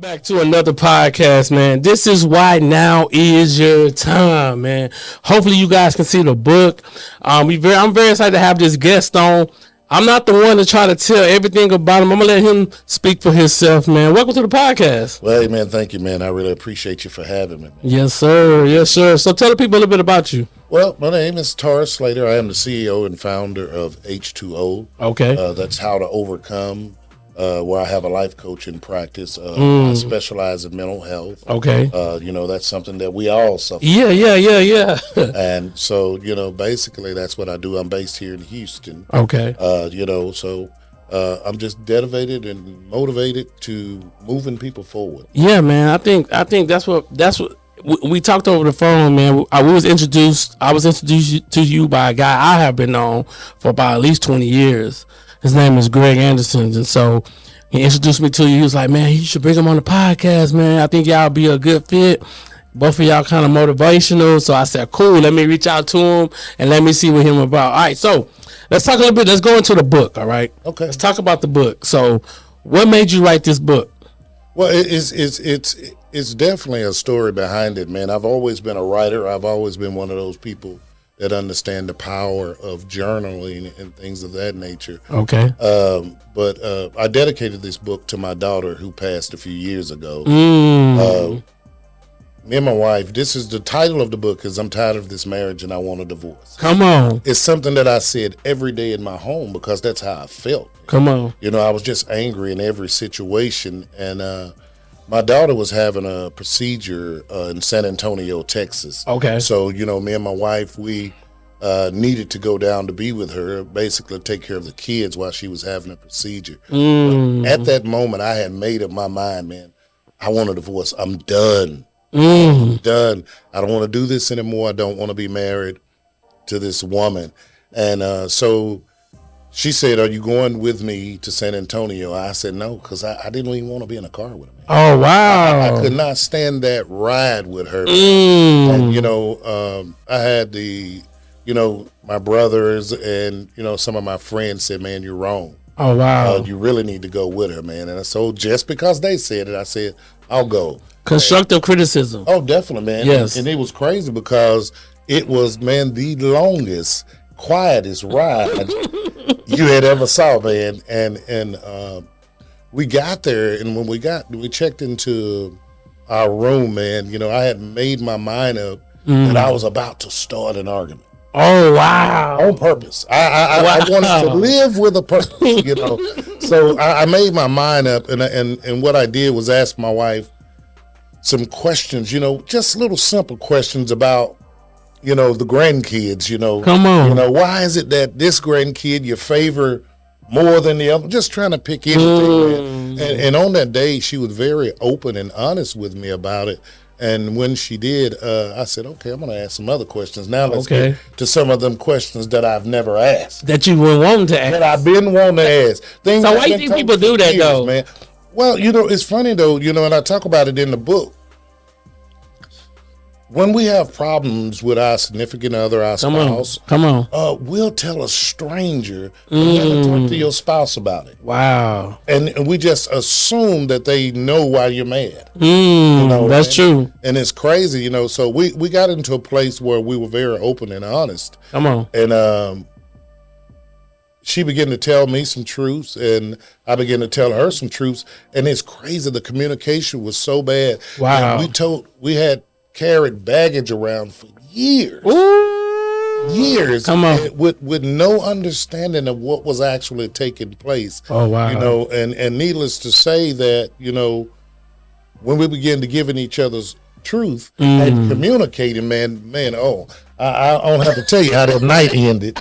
Back to another podcast, man. This is Why Now Is Your Time, man. Hopefully you guys can see the book. I'm very excited to have this guest on. I'm not the one to try to tell everything about him. I'm gonna let him speak for himself, man. Welcome to the podcast. Well, hey, man, thank you, man. I really appreciate you for having me, man. Yes, sir. Yes, sir. So tell the people a little bit about you. Well, my name is Taurus Slater. I am the CEO and founder of H2O. Okay. That's How to Overcome, where I have a life coaching practice. I specialize in mental health. Okay. That's something that we all suffer. Yeah. And so, basically that's what I do. I'm based here in Houston. Okay. I'm just dedicated and motivated to moving people forward. Yeah, man. I think that's what we talked over the phone, man. I was introduced to you by a guy I have been known for about at least 20 years. His name is Greg Anderson, and so he introduced me to you. He was like, man, you should bring him on the podcast, man. I think y'all be a good fit. Both of y'all kind of motivational. So I said, cool, let me reach out to him and let me see what him about. All right, so let's talk a little bit. Let's go into the book, all right? Okay. Let's talk about the book. So what made you write this book? Well, it's definitely a story behind it, man. I've always been a writer. I've always been one of those people that understand the power of journaling and things of that nature. Okay. But I dedicated this book to my daughter who passed a few years ago. Me and my wife, this is the title of the book is I'm Tired of This Marriage and I Want a Divorce. Come on. It's something that I said every day in my home because that's how I felt. Come on. I was just angry in every situation. And my daughter was having a procedure in San Antonio, Texas. Okay. So, me and my wife, we needed to go down to be with her, basically take care of the kids while she was having a procedure. At that moment, I had made up my mind, man, I want a divorce. I'm done. I'm done. I don't want to do this anymore. I don't want to be married to this woman. And so she said, are you going with me to San Antonio? I said, no, because I didn't even want to be in a car with her. Man. Oh, wow. I could not stand that ride with her. And, I had my brothers and, some of my friends said, man, you're wrong. Oh, wow. You really need to go with her, man. And so just because they said it, I said, I'll go. Constructive criticism. Oh, definitely, man. Yes. And it was crazy because it was, man, the longest, quietest ride you had ever saw, man. And we got there, and when we checked into our room, man, I had made my mind up that I was about to start an argument. Oh, wow. On purpose. I wanted to live with a purpose, So I made my mind up, and what I did was ask my wife some questions, just little simple questions about, the grandkids, Come on. Why is it that this grandkid you favor more than the other? Just trying to pick anything, man. And on that day, she was very open and honest with me about it. And when she did, I said, okay, I'm going to ask some other questions. Now let's get to some of them questions that I've never asked. That you were wanting to ask. That I've been wanting to ask. So why do you think people do that, though? Man. Well, it's funny, though, and I talk about it in the book. When we have problems with our significant other, our spouse, we'll tell a stranger and never talk to your spouse about it. Wow. And we just assume that they know why you're mad. That's true. And it's crazy, so we got into a place where we were very open and honest. Come on. And she began to tell me some truths, and I began to tell her some truths. And it's crazy. The communication was so bad. Wow. And we had carried baggage around for years. Years. Come on. With no understanding of what was actually taking place. Oh, wow. And needless to say that, when we began to giving each other's truth and communicating, man, I don't have to tell you how that night ended.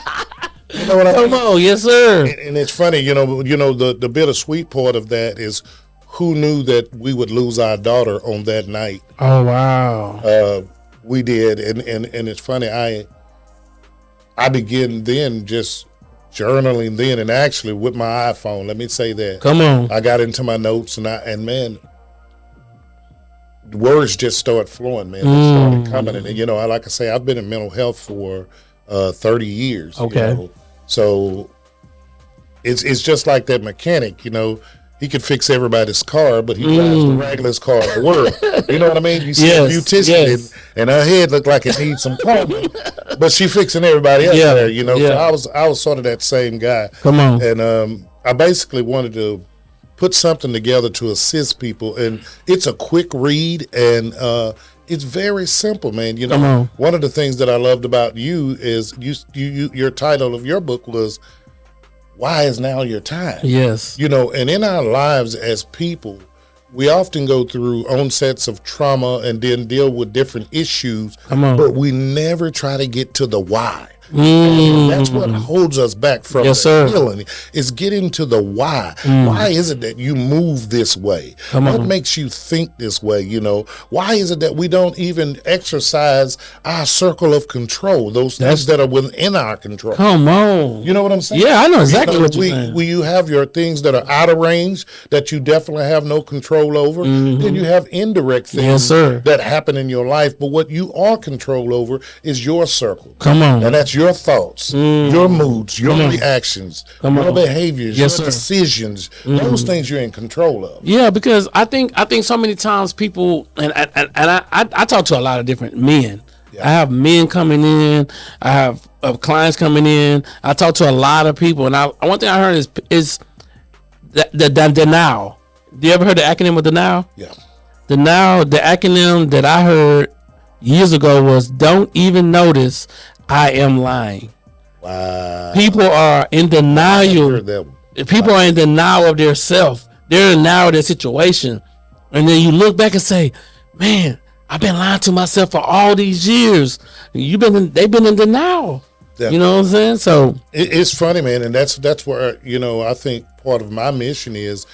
You know what I mean? Come on, yes, sir. And it's funny, the bittersweet part of that is who knew that we would lose our daughter on that night. Oh, wow. We did. And it's funny, I began then just journaling then, and actually with my iPhone, let me say that. Come on. I got into my notes, and man, the words just started flowing, man. They started coming. And, like I say, I've been in mental health for 30 years. Okay. So it's just like that mechanic, he could fix everybody's car, but he drives the regularest car in the world. You know what I mean? You see a beautician and her head looked like it needs some plumbing, but she fixing everybody else there, you know. So I was sort of that same guy. Come on. And I basically wanted to put something together to assist people, and it's a quick read, and it's very simple, man. You know, one of the things that I loved about you is your title of your book was "Why Is Now Your Time?" Yes. You know, and in our lives as people, we often go through onsets of trauma and then deal with different issues, but we never try to get to the why. That's what holds us back from healing, is getting to the why. Why is it that you move this way? What makes you think this way? You know, why is it that we don't even exercise our circle of control, those things that are within our control? Come on. You know what I'm saying? Yeah, I know exactly what you're saying. You have your things that are out of range that you definitely have no control over. Then you have indirect things that happen in your life, but what you are control over is your circle. Come on. And that's your thoughts, your moods, your reactions, your behaviors, your decisions. Those things you're in control of. Yeah, because I think so many times people, and I talk to a lot of different men. I have men coming in. I have clients coming in. I talk to a lot of people, and one thing I heard is the denial. Do you ever heard the acronym of denial? Yeah. Denial. The acronym that I heard years ago was "Don't even notice I am lying." Wow. People are in denial. People are in denial of their self. They're in denial of their situation. And then you look back and say, man, I've been lying to myself for all these years. They've been in denial. You know what I'm saying? So it's funny, man. And that's where, you know, I think part of my mission is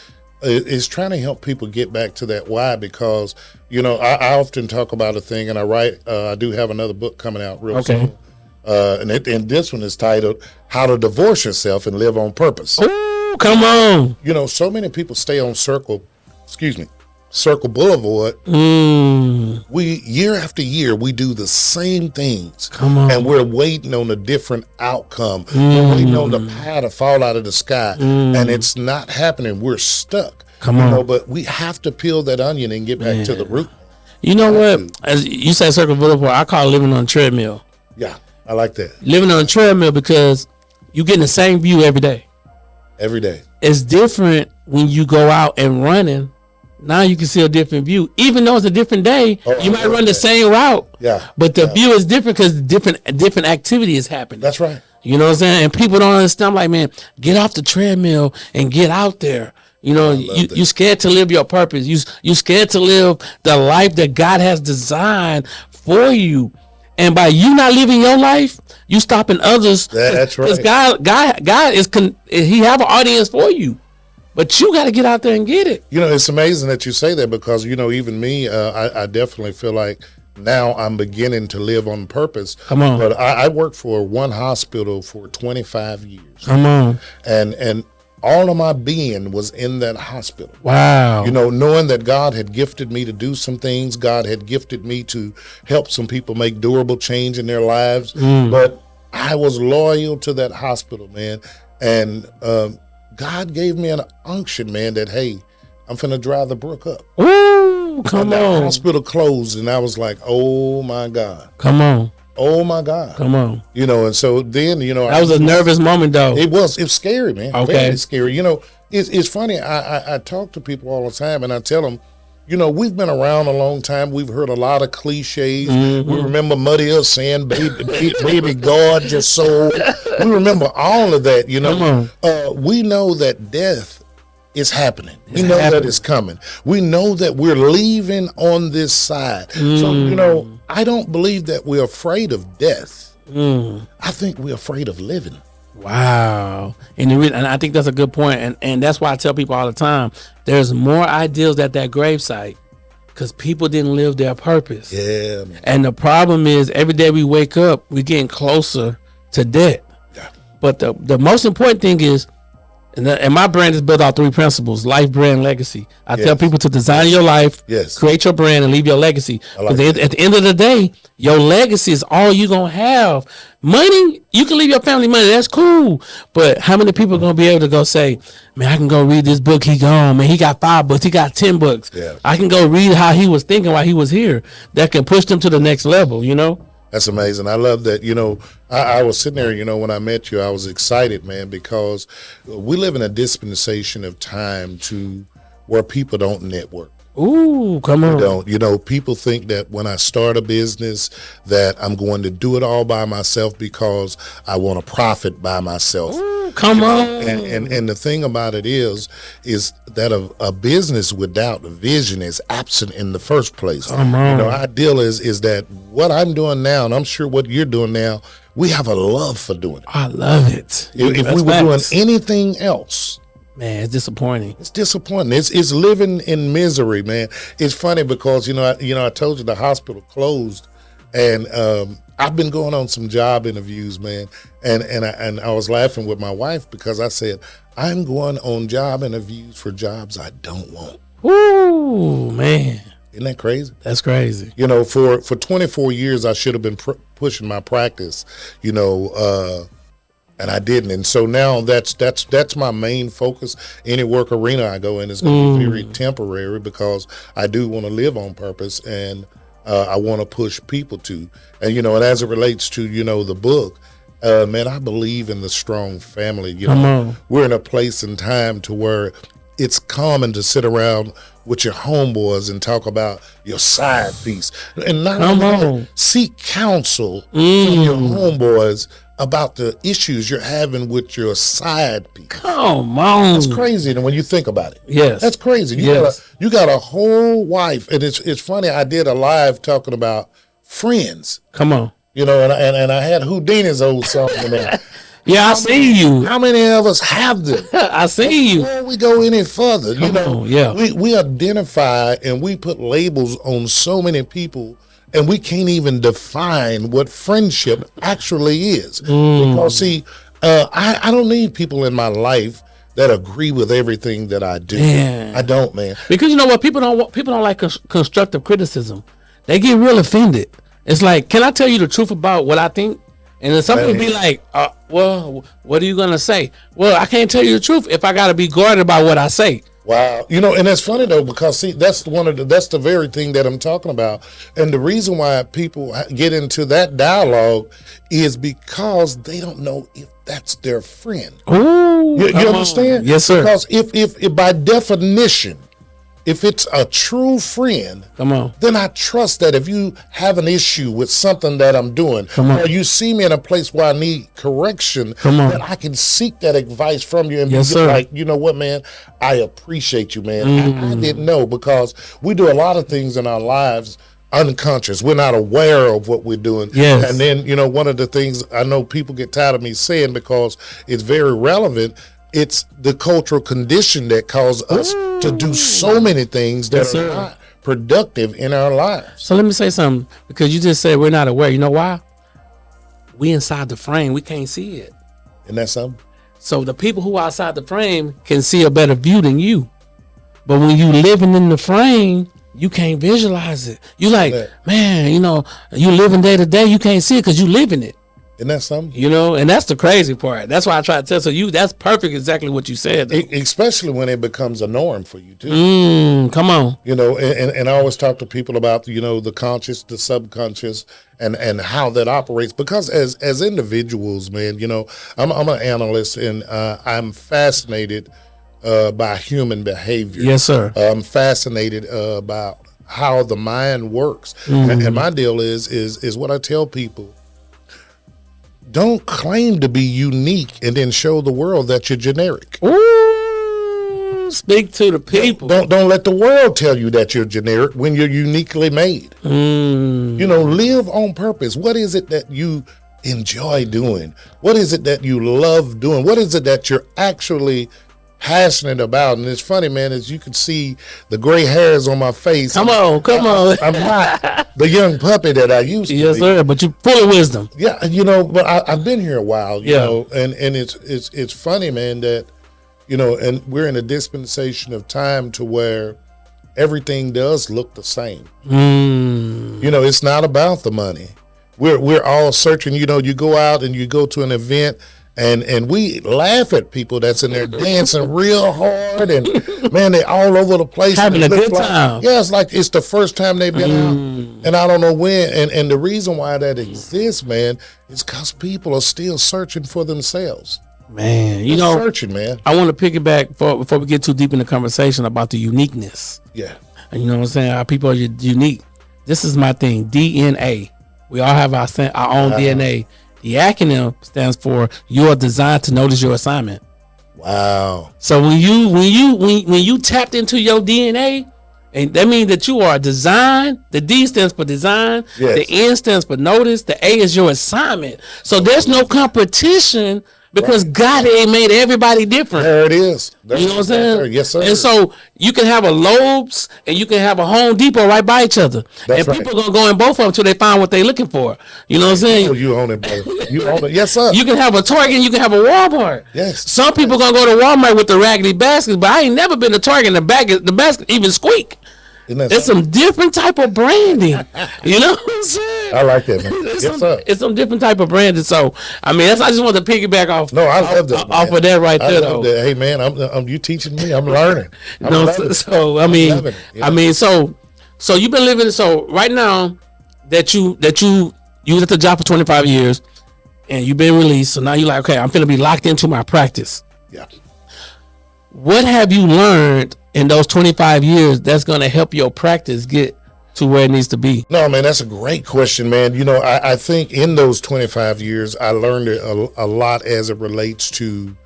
trying to help people get back to that why, because, you know, I often talk about a thing, and I do have another book coming out real soon. And this one is titled "How to Divorce Yourself and Live on Purpose." Ooh, come on. You know, so many people stay on Circle Boulevard. We year after year we do the same things. And we're waiting on a different outcome. We're waiting on the pie to fall out of the sky, and it's not happening. We're stuck. You know, but we have to peel that onion and get back to the root. You know what? As you said, Circle Boulevard, I call it living on a treadmill. Yeah, I like that. Living on a treadmill, because you getting the same view every day. Every day. It's different when you go out and running. Now you can see a different view. Even though it's a different day, you might run the same route. But the view is different because different activity is happening. That's right. You know what I'm saying? And people don't understand. I'm like, man, get off the treadmill and get out there. You know, you scared to live your purpose. You scared to live the life that God has designed for you. And by you not living your life, you stopping others. That's right. Because God He have an audience for you, but you got to get out there and get it. You know, it's amazing that you say that, because, you know, even me, I definitely feel like now I'm beginning to live on purpose. Come on. But I worked for one hospital for 25 years. Come on. And all of my being was in that hospital. Wow. You know, knowing that God had gifted me to do some things, God had gifted me to help some people make durable change in their lives. But I was loyal to that hospital, man. And God gave me an unction, man, that, hey, I'm finna dry the brook up. Ooh, come on. The hospital closed, and I was like, oh, my God. Come on. Oh, my God. Come on. You know, and so then, you know. That was a nervous moment, though. It was scary, man. Okay. Very scary. You know, it's funny. I talk to people all the time, and I tell them, you know, we've been around a long time. We've heard a lot of cliches. We remember Muddy Earth saying, baby God, your soul. We remember all of that, you know. We know that death is happening. We know that it's coming. We know that we're leaving on this side. So, you know, I don't believe that we're afraid of death. I think we're afraid of living. Wow. And I think that's a good point. And that's why I tell people all the time, there's more ideals at that gravesite because people didn't live their purpose. Yeah, man. And the problem is every day we wake up, we're getting closer to death. Yeah. But the most important thing is And my brand is built on 3 principles: life, brand, legacy. I tell people to design your life, create your brand, and leave your legacy. Because at the end of the day, your legacy is all you're going to have. Money, you can leave your family money. That's cool. But how many people are going to be able to go say, man, I can go read this book he gone. Man, he got 5 books. He got 10 books. Yeah. I can go read how he was thinking while he was here. That can push them to the next level, you know? That's amazing. I love that. You know, I was sitting there, you know, when I met you, I was excited, man, because we live in a dispensation of time to where people don't network. Ooh, come on. Don't. You know, people think that when I start a business that I'm going to do it all by myself because I want to profit by myself. Ooh, come on. And the thing about it is that a business without vision is absent in the first place. Come on. You know, our deal is that what I'm doing now, and I'm sure what you're doing now, we have a love for doing it. I love it. If we were doing anything else, man, it's disappointing. It's disappointing. It's living in misery, man. It's funny because I told you the hospital closed, and I've been going on some job interviews, man. And I was laughing with my wife because I said I'm going on job interviews for jobs I don't want. Ooh, man. Isn't that crazy? That's crazy. You know, for 24 years I should have been pushing my practice. You know. And I didn't, and so now that's my main focus. Any work arena I go in is going to be very temporary because I do want to live on purpose, and I want to push people to. And you know, and as it relates to the book, man, I believe in the strong family. You know, we're in a place and time to where it's common to sit around with your homeboys and talk about your side piece, and not only seek counsel from your homeboys about the issues you're having with your side piece. Come on. That's crazy when you think about it. Yes. That's crazy. You got a whole wife, and it's funny, I did a live talking about friends. Come on. You know, and I had Houdini's old song in there. Yeah, I see you. How many of us have them? I see you. Before we go any further, yeah. we identify and we put labels on so many people, and we can't even define what friendship actually is. Because, see, I don't need people in my life that agree with everything that I do. Man. I don't, man. Because you know what? People don't like constructive criticism. They get real offended. It's like, can I tell you the truth about what I think? And then some people be like, well, what are you going to say? Well, I can't tell you the truth if I got to be guarded by what I say. Wow. You know, and that's funny though, because see, that's the very thing that I'm talking about. And the reason why people get into that dialogue is because they don't know if that's their friend. Ooh, you understand? Yes, sir. Because if by definition, if it's a true friend, then I trust that if you have an issue with something that I'm doing, or you see me in a place where I need correction, then I can seek that advice from you and be like, you know what, man, I appreciate you, man. I didn't know, because we do a lot of things in our lives unconscious. We're not aware of what we're doing. Yes. And then, one of the things I know people get tired of me saying because it's very relevant, it's the cultural condition that causes us to do so many things that are not productive in our lives. So let me say something, because you just said we're not aware. You know why? We inside the frame. We can't see it. Isn't that something? So the people who are outside the frame can see a better view than you. But when you living in the frame, you can't visualize it. You like, man, you living day to day. You can't see it because you live in it. Isn't that something? And that's the crazy part. That's why I try to tell. So that's perfect, exactly what you said. Especially when it becomes a norm for you too. Come on. And I always talk to people about, the conscious, the subconscious, and how that operates. Because as individuals, man, I'm an analyst, and I'm fascinated by human behavior. Yes, sir. I'm fascinated about how the mind works. And my deal is what I tell people. Don't claim to be unique and then show the world that you're generic. Ooh, speak to the people. Don't let the world tell you that you're generic when you're uniquely made. Live on purpose. What is it that you enjoy doing? What is it that you love doing? What is it that you're actually passionate about? And it's funny, man, as you can see the gray hairs on my face. Come on. I'm not the young puppy that I used to be. Yes, sir, but you're full of wisdom. Yeah, but I've been here a while, you know, and it's funny, man, that, and we're in a dispensation of time to where everything does look the same. It's not about the money. We're all searching. You go out and you go to an event, and we laugh at people that's in there dancing real hard, and man, they all over the place having a good time. Yeah, it's like it's the first time they've been out, and I don't know when. And the reason why that exists, man, is because people are still searching for themselves. Man, searching, man. I want to piggyback before we get too deep in the conversation about the uniqueness. Yeah. And you know what I'm saying? Our people are unique. This is my thing. DNA. We all have our own DNA. The acronym stands for you are designed to notice your assignment. Wow. So when you tapped into your DNA, and that means that you are designed. The D stands for design. Yes. The N stands for notice. The A is your assignment. So there's no competition. Because God ain't made everybody different. There it is. You know what I'm saying? Yes, sir. And so you can have a Lowe's and you can have a Home Depot right by each other. That's and people are going to go in both of them until they find what they're looking for. You know what I'm saying? You own it, brother. You own it. Yes, sir. You can have a Target and you can have a Walmart. Yes. Some people going to go to Walmart with the raggedy baskets, but I ain't never been to Target and the basket even squeak. It's some different type of branding. You know what I'm saying? I like that, man. It's some different type of branding. So, I mean, I just want to piggyback off. No, I love that. Off of that right there, though. That. Hey, man, I'm you teaching me. I'm learning. So you've been living. So right now that you was at the job for 25 years, and you've been released. So now you're like, okay, I'm finna be locked into my practice. Yeah. What have you learned in those 25 years that's going to help your practice get to where it needs to be? No, man, that's a great question, man. I think in those 25 years, I learned a lot as it relates to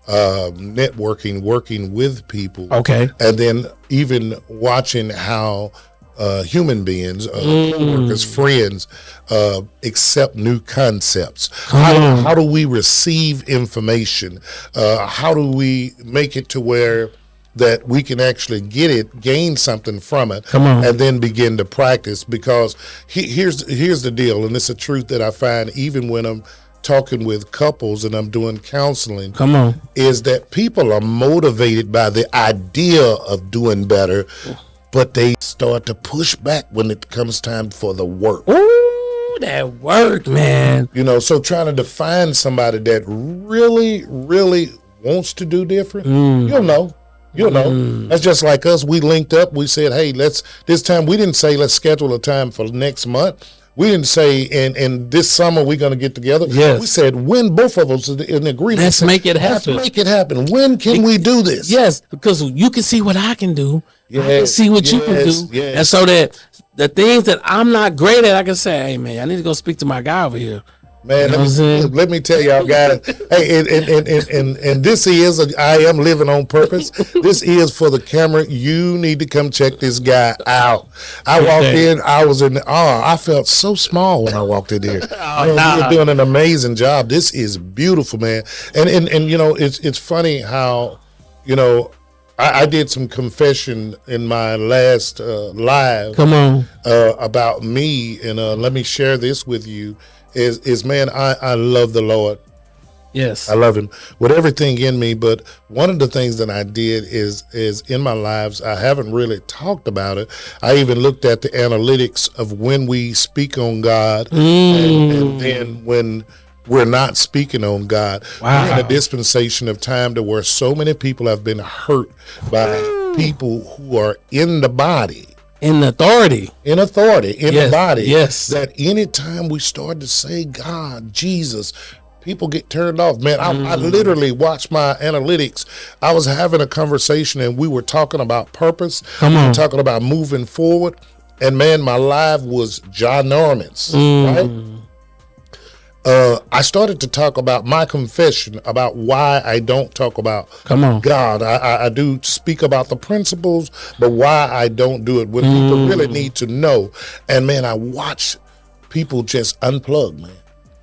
networking, working with people. Okay. And then even watching how human beings, workers, friends, accept new concepts. How do we receive information? How do we make it to where that we can actually gain something from it, and then begin to practice? Because here's the deal, and it's a truth that I find even when I'm talking with couples and I'm doing counseling, is that people are motivated by the idea of doing better, but they start to push back when it comes time for the work. Ooh, that work, man. So trying to find somebody that really, really wants to do different, you'll know. That's just like us. We linked up. We said, hey, this time we didn't say let's schedule a time for next month. We didn't say in this summer we're going to get together. Yes. We said when both of us are in agreement. Let's make it happen. Let's make it happen. When can we do this? Yes, because you can see what I can do. Yes. I can see what you can do. Yes. And so that the things that I'm not great at, I can say, hey, man, I need to go speak to my guy over here. Man, let me tell y'all guys. Hey, and this is I am living on purpose. This is for the camera. You need to come check this guy out. I walked in. I was in awe. I felt so small when I walked in here. You're doing an amazing job. This is beautiful, man. And it's funny how I did some confession in my last live. About me, and let me share this with you. Is man, I love the Lord. Yes, I love him with everything in me. But one of the things that I did is in my lives, I haven't really talked about it. I even looked at the analytics of when we speak on God and then when we're not speaking on God. Wow. We're in a dispensation of time to where so many people have been hurt by people who are in the body. In authority, in the body. Yes. That anytime we start to say God, Jesus, people get turned off. Man, I literally watched my analytics. I was having a conversation and we were talking about purpose. We were talking about moving forward. And man, my live was ginormous, right? I started to talk about my confession about why I don't talk about God. I do speak about the principles, but why I don't do it when people really need to know. And man, I watched people just unplug, man.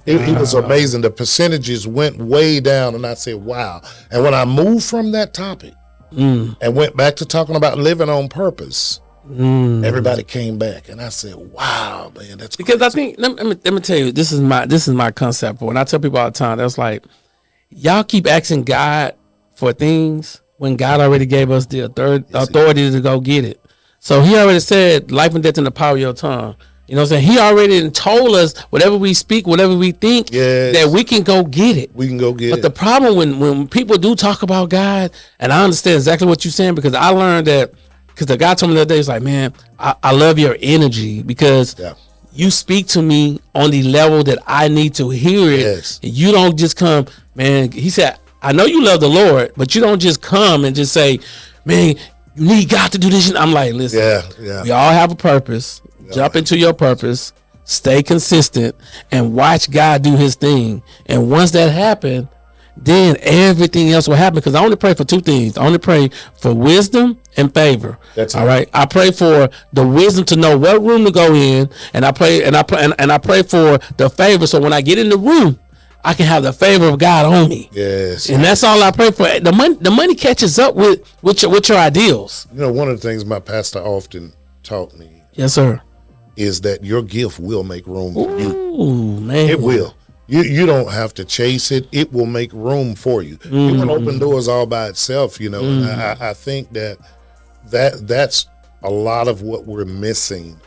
It was amazing. The percentages went way down, and I said, wow. And when I moved from that topic and went back to talking about living on purpose, everybody came back, and I said, wow, man, that's because crazy. I think let me tell you, this is my concept for, and I tell people all the time, that's like, y'all keep asking God for things when God already gave us the authority to go get it. So he already said life and death in the power of your tongue. You know what I'm saying? He already told us whatever we speak, whatever we think, that we can go get it. We can go get it. But the problem when people do talk about God, and I understand exactly what you're saying, because I learned that, because the guy told me the other day, he's like, man, I love your energy, because you speak to me on the level that I need to hear it. Yes. You don't just come, man. He said, I know you love the Lord, but you don't just come and just say, man, you need God to do this. I'm like, listen, we all have a purpose. Jump into your purpose, stay consistent, and watch God do his thing. And once that happens, then everything else will happen. Because I only pray for two things. I only pray for wisdom and favor. That's all right. I pray for the wisdom to know what room to go in, and I pray for the favor, so when I get in the room, I can have the favor of God on me. Yes. And that's all I pray for. The money catches up with your ideals. You know, one of the things my pastor often taught me. Yes, sir. Is that your gift will make room for you. Ooh, man. It will. You don't have to chase it. It will make room for you. It will open doors all by itself, you know. And I think that's a lot of what we're missing,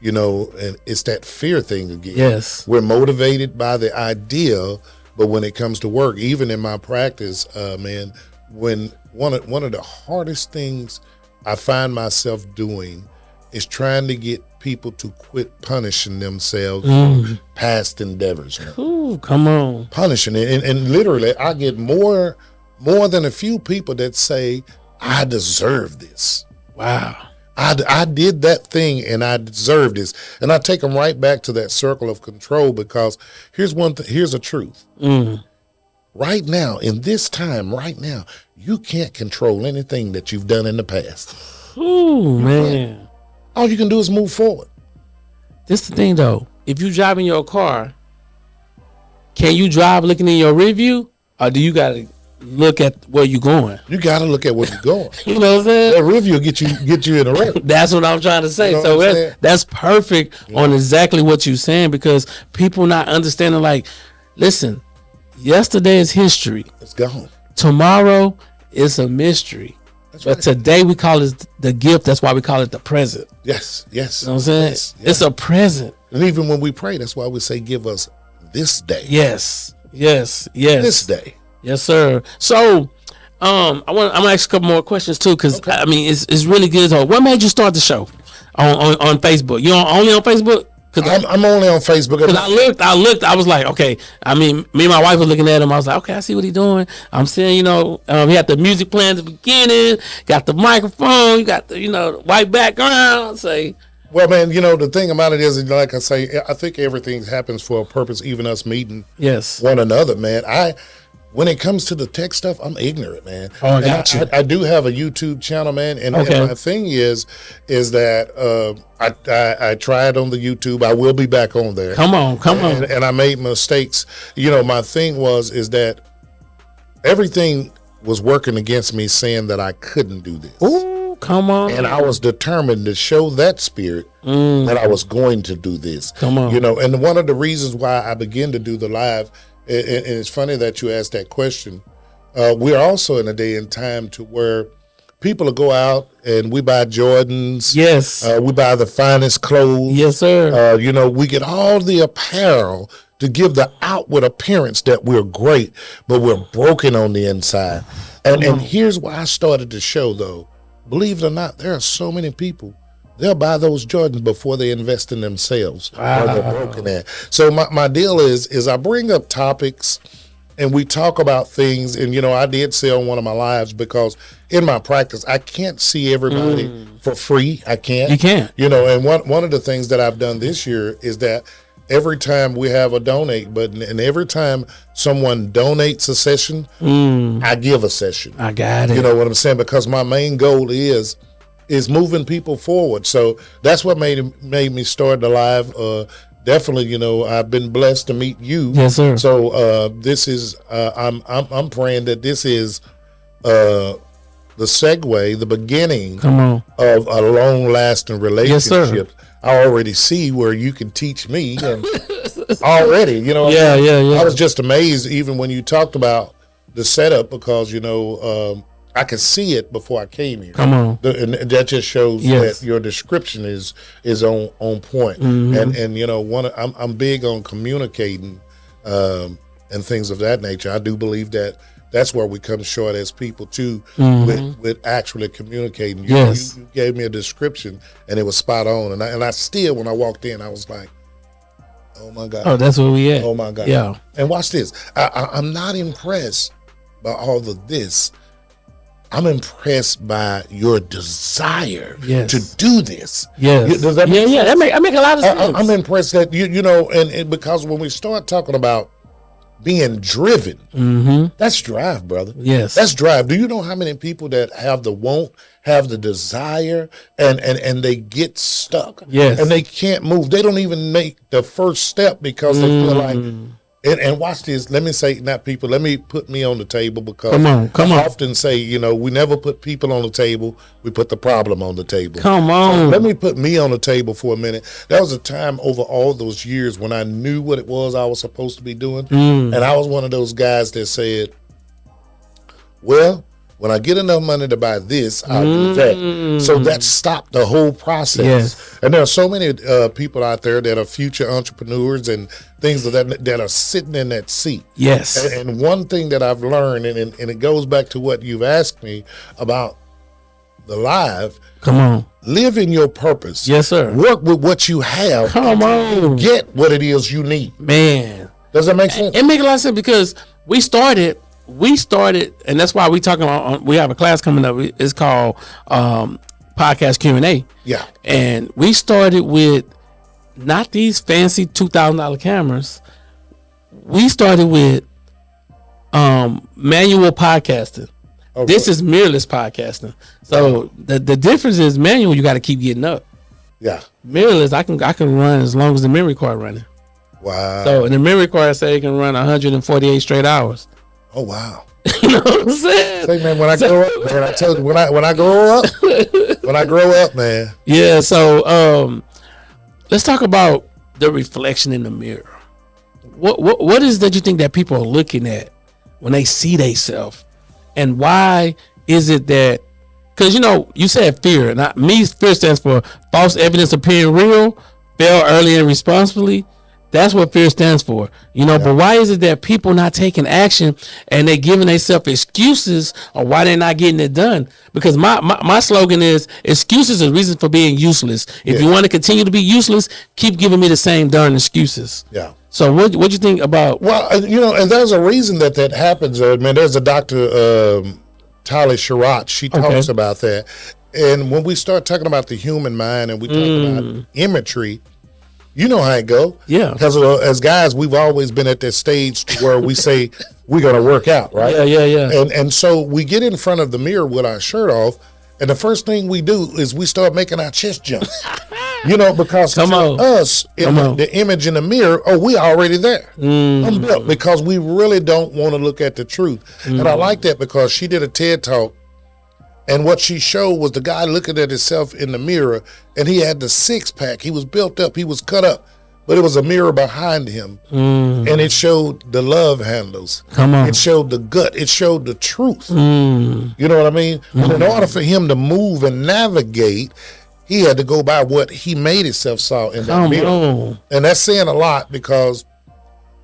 you know, and it's that fear thing again. Yes. We're motivated by the idea, but when it comes to work, even in my practice, man, when one of the hardest things I find myself doing is trying to get people to quit punishing themselves for past endeavors. Man. Ooh, come on. Punishing it. And literally, I get more than a few people that say, I deserve this. Wow. I did that thing and I deserve this. And I take them right back to that circle of control, because here's a truth. Right now, in this time, right now, you can't control anything that you've done in the past. Ooh, man. All you can do is move forward. This is the thing, though. If you drive in your car, can you drive looking in your rear view, or do you got to look at where you're going? You got to look at where you're going. You know what I'm saying? That rear view will get you in a wreck. That's what I'm trying to say. You know so that's perfect on exactly what you're saying, because people not understanding, like, listen, yesterday is history. It's gone. Tomorrow is a mystery. But today we call it the gift. That's why we call it the present. Yes. You know what I'm saying? Yes. It's a present. And even when we pray, that's why we say, give us this day. Yes. This day. Yes, sir. So I'm gonna ask a couple more questions too, because I mean it's really good. So what made you start the show on Facebook? You only on Facebook? I'm only on Facebook. Because I looked. I was like, okay. I mean, me and my wife were looking at him. I was like, okay, I see what he's doing. I'm seeing, he had the music playing at the beginning, got the microphone, you got the, white background. Well, man, the thing about it is, like I say, I think everything happens for a purpose, even us meeting one another, man. When it comes to the tech stuff, I'm ignorant, man. Oh, I got you. I do have a YouTube channel, man, and my thing is that I tried on the YouTube. I will be back on there. Come on. And I made mistakes. My thing is that everything was working against me, saying that I couldn't do this. Ooh, come on. And I was determined to show that spirit that I was going to do this. Come on. And one of the reasons why I began to do the live, and it's funny that you asked that question. We're also in a day and time to where people will go out and we buy Jordans. Yes. We buy the finest clothes. Yes, sir. We get all the apparel to give the outward appearance that we're great, but we're broken on the inside. And here's why I started the show, though. Believe it or not, there are so many people. They'll buy those Jordans before they invest in themselves. Wow. They're broken at. So my deal is I bring up topics and we talk about things. And, I did say on one of my lives, because in my practice, I can't see everybody for free. I can't. You can't. And one of the things that I've done this year is that every time we have a donate button, and every time someone donates a session, I give a session. I got it. You know what I'm saying? Because my main goal is moving people forward. So that's what made me start the live. Definitely, I've been blessed to meet you. Yes, sir. So this is I'm praying that this is the segue, the beginning of a long-lasting relationship. Yes, sir. I already see where you can teach me, and already, Yeah. I was just amazed, even when you talked about the setup because I could see it before I came here. Come on, and that just shows yes. that your description is on point. And I'm big on communicating and things of that nature. I do believe that that's where we come short as people too, with actually communicating. Yes. You gave me a description and it was spot on. And I still, when I walked in, I was like, oh my God. Oh, that's where we at. Oh my God. Yeah. And watch this. I'm not impressed by all of this. I'm impressed by your desire to do this. Yes. Does that make sense? That make a lot of sense. I'm impressed that and because when we start talking about being driven, that's drive, brother. Yes. That's drive. Do you know how many people that have the want, have the desire, and they get stuck? Yes. And they can't move. They don't even make the first step because they feel like, and watch this, let me say, not people, let me put me on the table because come on. I often say, we never put people on the table, we put the problem on the table. Come on. So let me put me on the table for a minute. There was a time over all those years when I knew what it was I was supposed to be doing, and I was one of those guys that said, well, when I get enough money to buy this, I'll do that. So that stopped the whole process. Yes. And there are so many people out there that are future entrepreneurs and things of that are sitting in that seat. Yes. And one thing that I've learned, and it goes back to what you've asked me about the live. Come on. Live in your purpose. Yes, sir. Work with what you have. Come on. Get what it is you need. Man. Does that make sense? It makes a lot of sense because we started, and that's why we talking about. We have a class coming up. It's called Podcast Q&A. Yeah. And we started with not these fancy $2,000 cameras. We started with manual podcasting. Okay. This is mirrorless podcasting. So the difference is manual. You got to keep getting up. Yeah. Mirrorless, I can run as long as the memory card running. Wow. So and the memory card say it can run 148 straight hours. Oh wow! You know what I'm saying? Say, man, when I grow up, man, I told you when I grow up, man. Yeah. So let's talk about the reflection in the mirror. What is that you think that people are looking at when they see themselves, and why is it that? Because you said fear, and fear stands for false evidence appearing real, fail early and responsibly. That's what fear stands for, But why is it that people not taking action and they giving themselves excuses on why they're not getting it done? Because my slogan is excuses are reasons for being useless. If you want to continue to be useless, keep giving me the same darn excuses. Yeah. So what you think about? Well, and there's a reason that happens. Man, there's a Dr. Tali Sharot. She talks about that. And when we start talking about the human mind and we talk about imagery, you know how it go. Yeah. Because as guys, we've always been at that stage where we say we're going to work out, right? Yeah. And so we get in front of the mirror with our shirt off, and the first thing we do is we start making our chest jump. Because us, the image in the mirror, we already there. I'm built because we really don't want to look at the truth. And I like that because she did a TED Talk. And what she showed was the guy looking at himself in the mirror, and he had the six-pack. He was built up. He was cut up. But it was a mirror behind him. And it showed the love handles. Come on. It showed the gut. It showed the truth. You know what I mean? And in order for him to move and navigate, he had to go by what he made himself saw in that mirror. And that's saying a lot because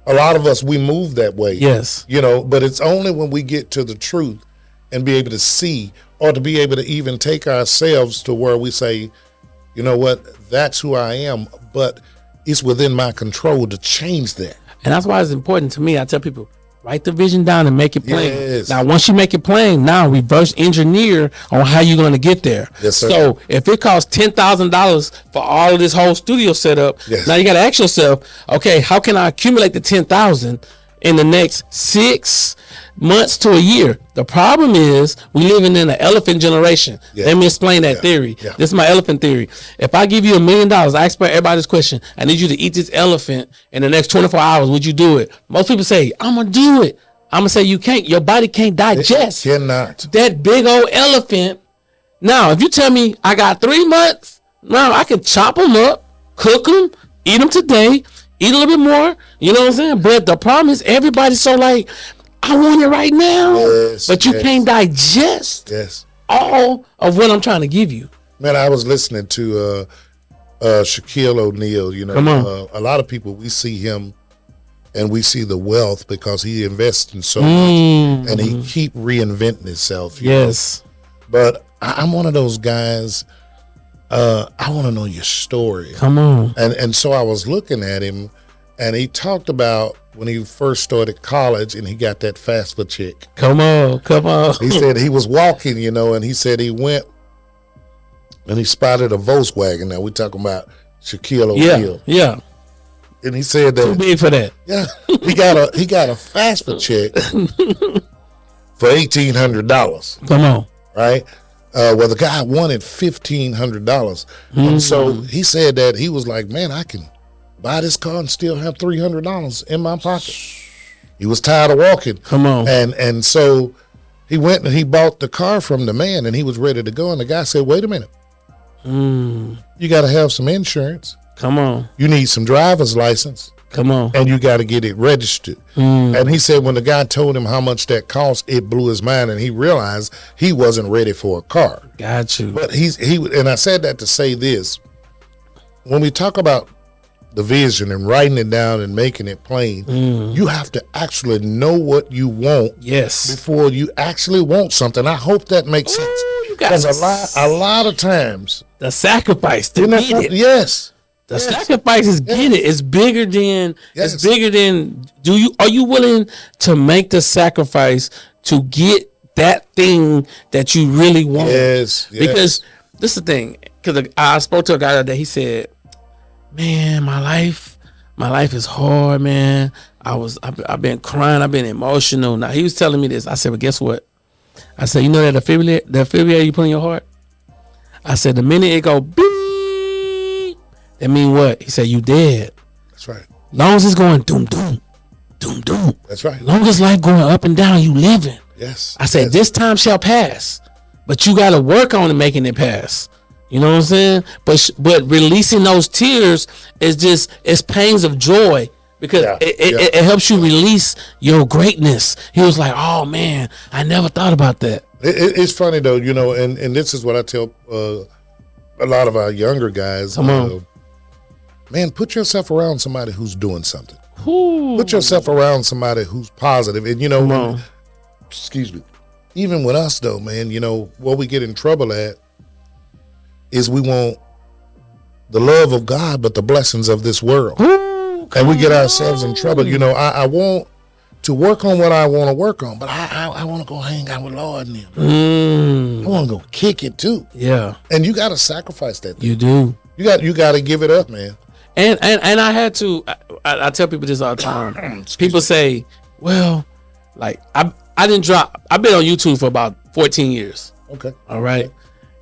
a lot of us, we move that way. Yes. But it's only when we get to the truth and be able to see, or to be able to even take ourselves to where we say, you know what, that's who I am, but it's within my control to change that. And that's why it's important to me. I tell people, write the vision down and make it plain. Yes. Now, once you make it plain, now reverse engineer on how you're going to get there. Yes, sir. So if it costs $10,000 for all of this whole studio setup, now you got to ask yourself, okay, how can I accumulate the $10,000 in the next 6 months to a year? The problem is we living in an elephant generation. Let me explain that theory. This is my elephant theory. If I give you $1 million, I ask everybody this question. I need you to eat this elephant in the next 24 hours. Would you do it? Most people say, I'm going to do it. I'm going to say, you can't. Your body can't digest that big old elephant. Now, if you tell me I got 3 months, now I can chop them up, cook them, eat them today, eat a little bit more, you know what I'm saying? But the problem is everybody's so like, I want it right now. Yes, but you can't digest all of what I'm trying to give you. Man, I was listening to Shaquille O'Neal. You know, a lot of people, we see him and we see the wealth because he invests in so much and he keep reinventing himself. Yes. Know? But I'm one of those guys, I want to know your story. Come on. And so I was looking at him and he talked about when he first started college and he got that fast food check. Come on. He said he was walking, you know, and he said he went and he spotted a Volkswagen. Now we're talking about Shaquille O'Neal. Yeah. And he said that too big for that. Yeah. He got a fast food check for $1,800. Come on. Right? Well, the guy wanted $1,500. And so he said that he was like, man, I can buy this car and still have $300 in my pocket. He was tired of walking. Come on. And so he went and he bought the car from the man and he was ready to go. And the guy said, wait a minute. You got to have some insurance. Come on. You need some driver's license. Come on. And you got to get it registered. And he said when the guy told him how much that cost, it blew his mind and he realized he wasn't ready for a car. Got you. But and I said that to say this. When we talk about the vision and writing it down and making it plain, you have to actually know what you want before you actually want something. I hope that makes sense. Because a lot of times the sacrifice to get it. Yes. The sacrifice is get it. It's bigger than are you willing to make the sacrifice to get that thing that you really want? Yes. Because this is the thing. Because I spoke to a guy that he said, man, my life is hard, man. I've been crying, I've been emotional. Now he was telling me this. I said, well, guess what? I said, you know that defibrillator you put in your heart? I said, the minute it go beep, that mean what? He said, you dead. That's right. Long as it's going doom, doom, doom, doom. That's right. Long as life going up and down, you living. Yes. I said, this time shall pass, but you got to work on it, making it pass. You know what I'm saying? But releasing those tears it's pains of joy. Because it helps you release your greatness. He was like, oh, man, I never thought about that. It's funny, though, you know, and this is what I tell a lot of our younger guys. Come on. Man, put yourself around somebody who's doing something. Ooh. Put yourself around somebody who's positive. And, you know, excuse me, even with us, though, man, you know, what we get in trouble at is we want the love of God, but the blessings of this world. Ooh. And we get ourselves in trouble. You know, I want to work on what I want to work on, but I want to go hang out with Lloyd and him. I want to go kick it too. Yeah. And you got to sacrifice that thing. You do. You got to give it up, man. And I had to. I tell people this all the time. People say, "Well, like I didn't drop. I've been on YouTube for about 14 years. Okay. All right.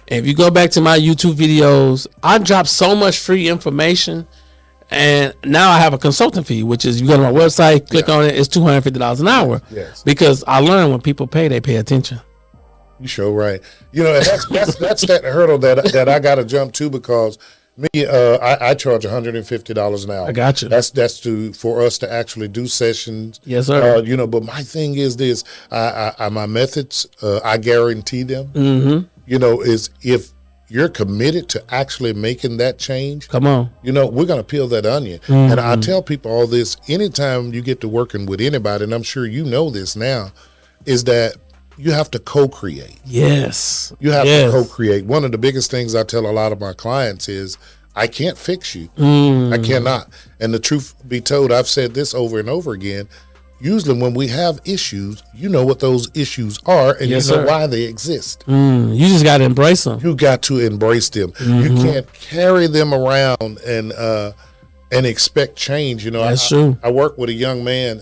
And if you go back to my YouTube videos, I dropped so much free information." And now I have a consulting fee, which is you go to my website, click on it, it's $250 an hour. Yes. Because I learned when people pay, they pay attention. You sure right. You know, that's that hurdle that I got to jump to because me, I charge $150 an hour. I got you. That's for us to actually do sessions. Yes, sir. You know, but my thing is this: my methods, I guarantee them. Mm-hmm. You know, is if you're committed to actually making that change, come on. You know, we're going to peel that onion. Mm-hmm. And I tell people all this, anytime you get to working with anybody, and I'm sure you know this now, is that you have to co-create. Yes. You have to co-create. One of the biggest things I tell a lot of my clients is, I can't fix you. I cannot. And the truth be told, I've said this over and over again, usually when we have issues, you know what those issues are and you know why they exist. You just got to embrace them. You got to embrace them. You can't carry them around and expect change. You know, that's true. I work with a young man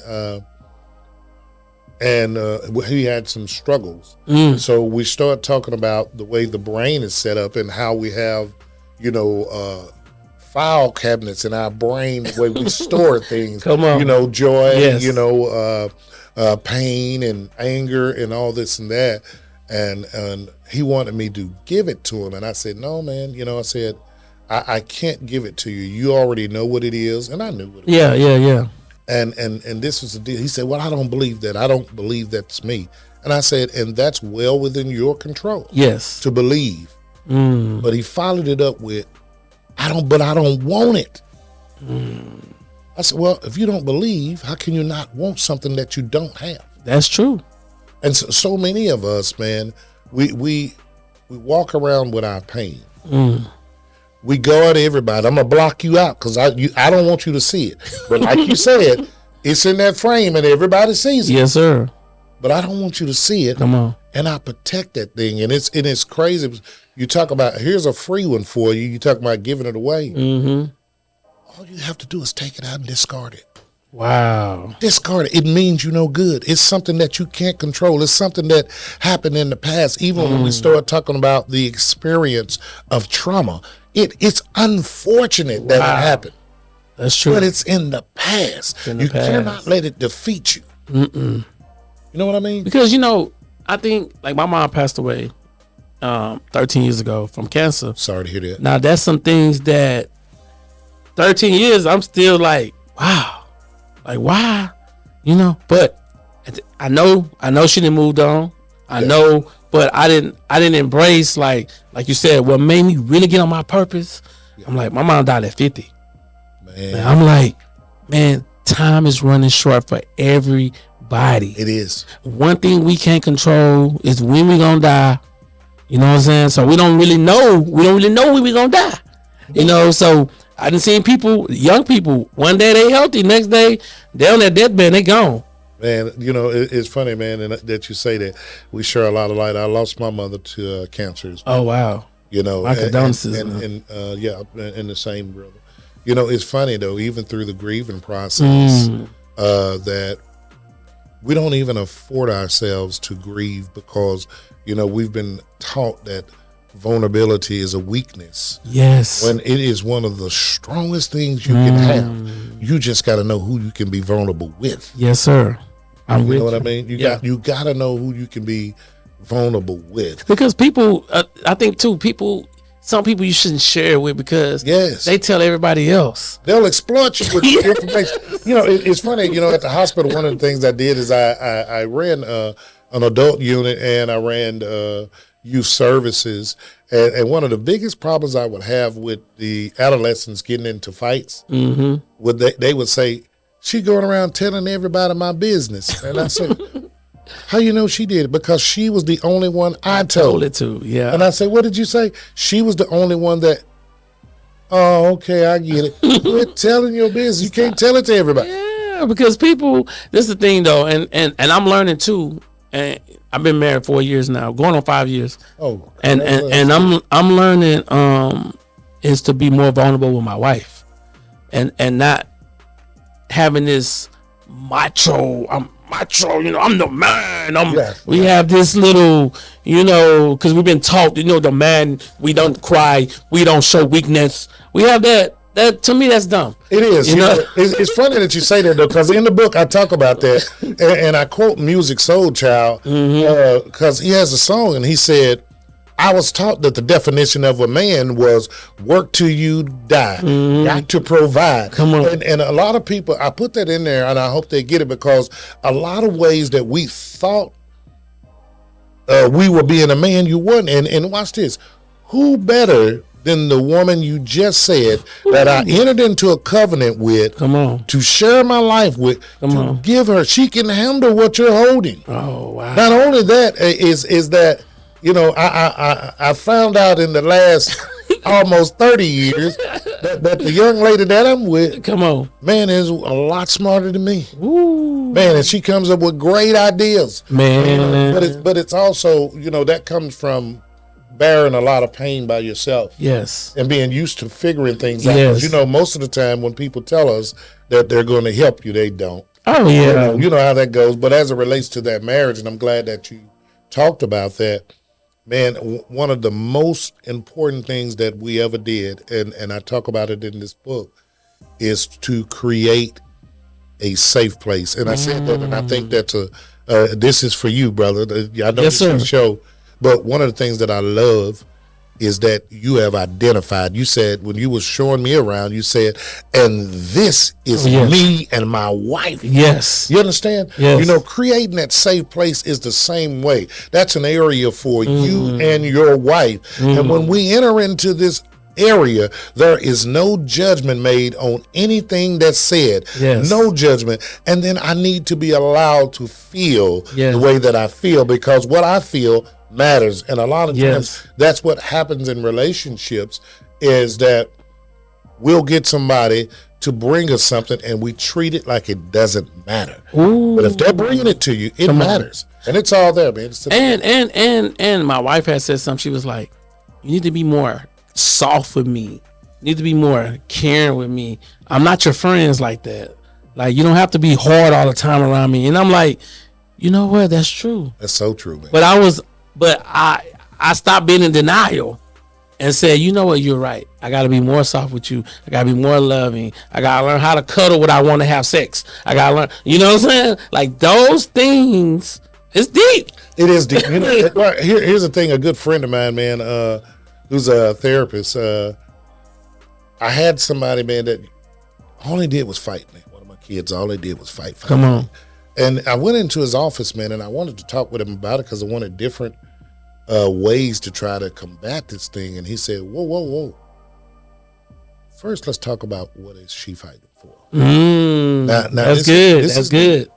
and he had some struggles. So we start talking about the way the brain is set up and how we have, you know, file cabinets in our brain, the way we store things. Come on. You know, joy, you know, pain and anger and all this and that. And he wanted me to give it to him. And I said, no, man, you know, I said, I can't give it to you. You already know what it is. And I knew what it was. Yeah. And this was the deal. He said, well, I don't believe that. I don't believe that's me. And I said, and that's well within your control. Yes. To believe. But he followed it up with, I don't want it. I said, well, if you don't believe, how can you not want something that you don't have? That's true. And so many of us, man, we walk around with our pain. We guard everybody. I'm gonna block you out because I don't want you to see it. But like you said, it's in that frame and everybody sees it. Yes, sir. But I don't want you to see it. Come on. And I protect that thing. And it's crazy. You talk about, here's a free one for you. You talk about giving it away. All you have to do is take it out and discard it. Wow. Discard it. It means you no good. It's something that you can't control. It's something that happened in the past. Even when we start talking about the experience of trauma, it's unfortunate that it happened. That's true. But it's in the past. You cannot let it defeat you. You know what I mean? Because, I think, like, my mom passed away 13 years ago from cancer. Sorry to hear that. Now, that's some things that 13 years, I'm still like, wow. Like, why? But I know she didn't move on. I know, but I didn't embrace, like you said, what made me really get on my purpose. I'm like, my mom died at 50. Man, I'm like, man, time is running short for everybody. It is. One thing we can't control is when we gonna die. You know what I'm saying? So we don't really know when we gonna die. So I done seen people, young people, one day they healthy, next day they on their deathbed, they gone. Man, it's funny, man, and that you say that. We share a lot of light. I lost my mother to cancer. Oh, wow. My condolences. And in the same brother. It's funny, though, even through the grieving process, that we don't even afford ourselves to grieve because, we've been taught that vulnerability is a weakness. Yes. When it is one of the strongest things you can have. You just got to know who you can be vulnerable with. Yes, sir. You know what I mean? You got to know who you can be vulnerable with. Because people, I think too, some people you shouldn't share with because they tell everybody else. They'll exploit you with information. It's funny, at the hospital, one of the things I did is I ran an adult unit and I ran youth services. And one of the biggest problems I would have with the adolescents getting into fights, they would say, she going around telling everybody my business. And I said, how you know she did it? Because she was the only one I told it to. Yeah. And I said, what did you say? She was the only one that, oh, okay, I get it. Quit telling your business. You can't tell it to everybody. Yeah, because people, this is the thing though, and I'm learning too, and I've been married 4 years now, going on 5 years. Oh. And I'm learning is to be more vulnerable with my wife. And not having this macho, I'm the man. We have this little, because we've been taught, the man, we don't cry, we don't show weakness. We have that. That to me, that's dumb. It is. It's funny that you say that though, because in the book I talk about that, and I quote Music Soul Child because he has a song and he said, I was taught that the definition of a man was work till you die, got to provide. Come on. And a lot of people, I put that in there and I hope they get it because a lot of ways that we thought we were being a man, you weren't. And watch this. Who better than the woman you just said that I entered into a covenant with to share my life with, give her, she can handle what you're holding. Oh, wow. Not only that is that, I found out in the last almost 30 years that the young lady that I'm with, man, is a lot smarter than me. Ooh. Man, and she comes up with great ideas. Man. But it's also, that comes from bearing a lot of pain by yourself. Yes. And being used to figuring things out. Yes. Most of the time when people tell us that they're going to help you, they don't. Oh, yeah. You know how that goes. But as it relates to that marriage, and I'm glad that you talked about that, man, one of the most important things that we ever did, and I talk about it in this book, is to create a safe place. And I said that, and I think that's this is for you, brother. I know this is a show, but one of the things that I love is that you have identified. You said, when you was showing me around, you said, and this is me and my wife. Yes. You understand? Yes. Creating that safe place is the same way. That's an area for you and your wife. And when we enter into this area, there is no judgment made on anything that's said. Yes. No judgment. And then I need to be allowed to feel the way that I feel, because what I feel matters. And a lot of times that's what happens in relationships, is that we'll get somebody to bring us something and we treat it like it doesn't matter. Ooh. But if they're bringing it to you, it matters. And it's all there, man. And my wife had said something. She was like, you need to be more soft with me. You need to be more caring with me. I'm not your friends like that. Like, you don't have to be hard all the time around me. And I'm like, you know what? That's true. That's so true, man. But I stopped being in denial and said, you know what? You're right. I got to be more soft with you. I got to be more loving. I got to learn how to cuddle when I want to have sex. I got to learn, you know what I'm saying? Like, those things, it's deep. It is deep. Here's the thing. A good friend of mine, man, who's a therapist, I had somebody, man, that all he did was fight, man. One of my kids, all they did was fight. Come on. And I went into his office, man, and I wanted to talk with him about it because I wanted different ways to try to combat this thing. And he said, whoa. First, let's talk about what is she fighting for. Now, that's good. That's good.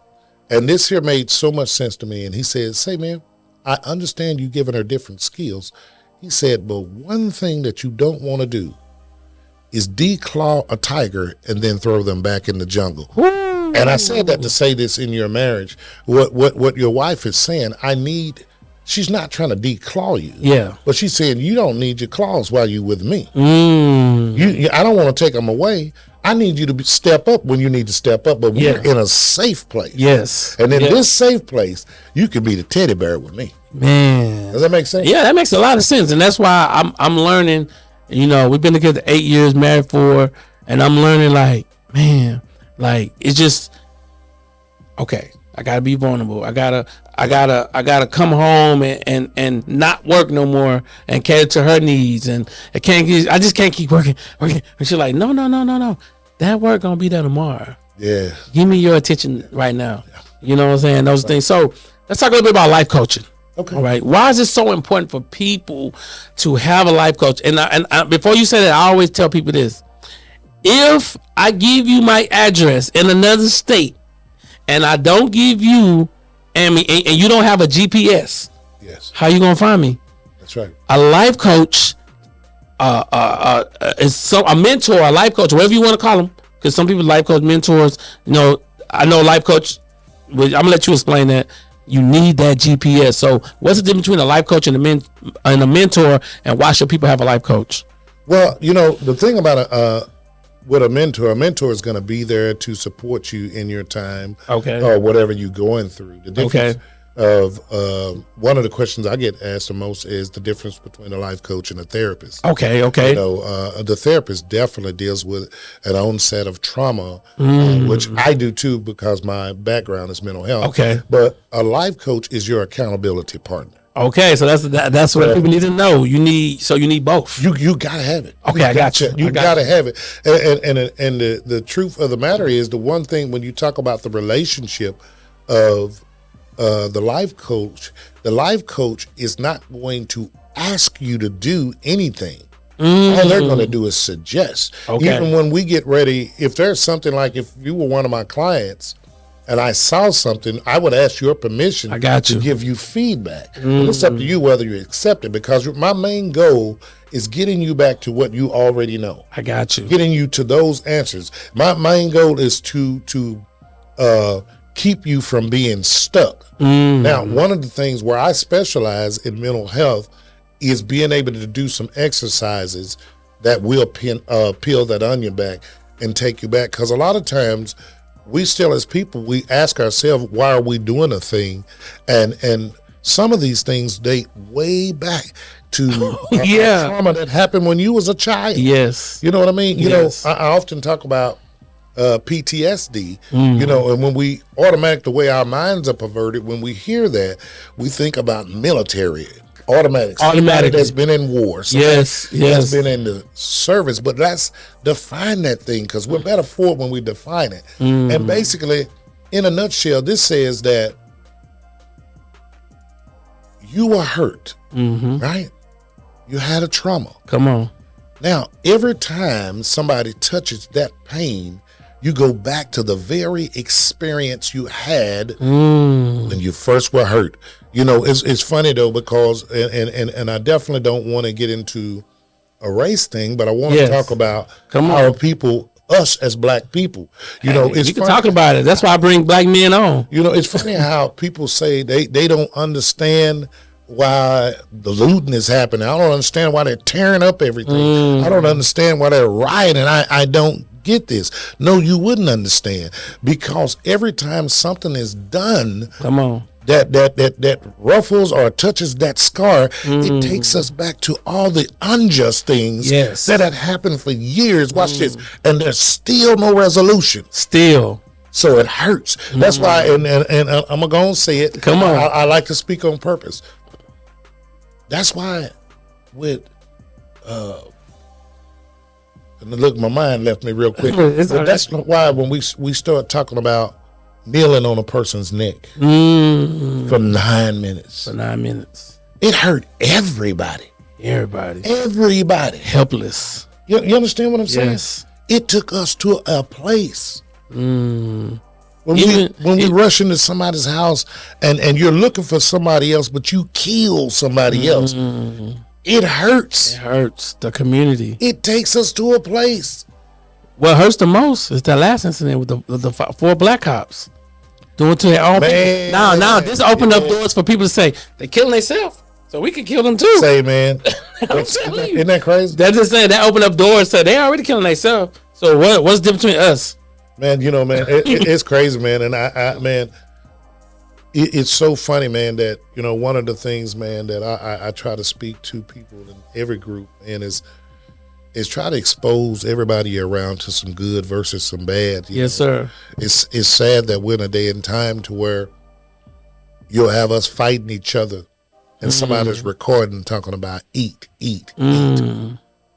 And this here made so much sense to me. And he said, say, man, I understand you giving her different skills. He said, but one thing that you don't want to do is declaw a tiger and then throw them back in the jungle. Ooh. And I said that to say this in your marriage. What your wife is saying, she's not trying to declaw you. Yeah. But she's saying, you don't need your claws while you're with me. I don't want to take them away. I need you to step up when you need to step up, but we're in a safe place. Yes. And in this safe place, you can be the teddy bear with me. Man. Does that make sense? Yeah, that makes a lot of sense. And that's why I'm learning, we've been together 8 years, married 4, and I'm learning, like, man, like, it's just, okay, I gotta be vulnerable. I gotta come home and not work no more and cater to her needs. And I just can't keep working. And she's like, no. That work gonna be there tomorrow. Yeah. Give me your attention right now. You know what I'm saying? Those things. So let's talk a little bit about life coaching. Okay. All right. Why is it so important for people to have a life coach? And before you say that, I always tell people this. If I give you my address in another state and I don't give you and you don't have a GPS, yes, how you gonna find me? That's right. A life coach, is a mentor, a life coach, whatever you want to call them, because some people life coach, mentors. I know life coach. I'm gonna let you explain that. You need that GPS. So, what's the difference between a life coach and a mentor, and why should people have a life coach? Well, the thing about with a mentor is going to be there to support you in your time, or whatever you're going through. The difference of one of the questions I get asked the most is the difference between a life coach and a therapist. Okay. The therapist definitely deals with an own set of trauma, which I do too because my background is mental health. Okay, but a life coach is your accountability partner. Okay, so that's what people need to know. You need both. You gotta have it. Okay, I got you. You gotta have it. And the truth of the matter is, the one thing when you talk about the relationship of the life coach is not going to ask you to do anything. All they're going to do is suggest. Okay. Even when we get ready, if there's something like, if you were one of my clients and I saw something, I would ask your permission to give you feedback. It's up to you whether you accept it, because my main goal is getting you back to what you already know. I got you. Getting you to those answers. My main goal is to keep you from being stuck. Now, one of the things where I specialize in mental health is being able to do some exercises that will peel that onion back and take you back. Because a lot of times, we still as people, we ask ourselves, why are we doing a thing? And some of these things date way back to trauma that happened when you was a child. Yes. You know what I mean? Yes. I often talk about PTSD, and when the way our minds are perverted, when we hear that, we think about military. Automatic. Somebody that's been in war. Yes. That's been in the service. But let's define that thing, because we're better for it when we define it. And basically, in a nutshell, this says that you were hurt, right? You had a trauma. Come on. Now, every time somebody touches that pain, you go back to the very experience you had when you first were hurt. You know, it's funny though, because and I definitely don't want to get into a race thing, but I want to talk about how people, us as black people, you know, it's you can talk about it. That's why I bring black men on. You know, it's funny how people say they don't understand why the looting is happening. I don't understand why they're tearing up everything. I don't understand why they're rioting. I don't get this. No, you wouldn't understand, because every time something is done, that ruffles or touches that scar, it takes us back to all the unjust things that had happened for years. Watch this, and there's still no resolution. Still. So it hurts. That's why, and I'm gonna go and say it. Come on. I like to speak on purpose. That's why with and look, my mind left me real quick. That's why when we start talking about kneeling on a person's neck for 9 minutes. For 9 minutes. It hurt everybody. Everybody. Helpless. You understand what I'm saying? Yes. It took us to a place. When we rush into somebody's house and you're looking for somebody else, but you kill somebody else, it hurts. It hurts the community. It takes us to a place. What hurts the most is that last incident with the 4 black cops doing to their own people. Now this opened up doors for people to say they're killing themselves, so we can kill them too. Say, man, isn't that crazy? That's just saying that opened up doors. So they already killing themselves. So what's the difference between us? Man, you know, man, it's crazy, man. And man, it's so funny, man, that, you know, one of the things, man, that I try to speak to people in every group and is try to expose everybody around to some good versus some bad. Yes, sir. It's sad that we're in a day and time to where you'll have us fighting each other and somebody's recording talking about eat.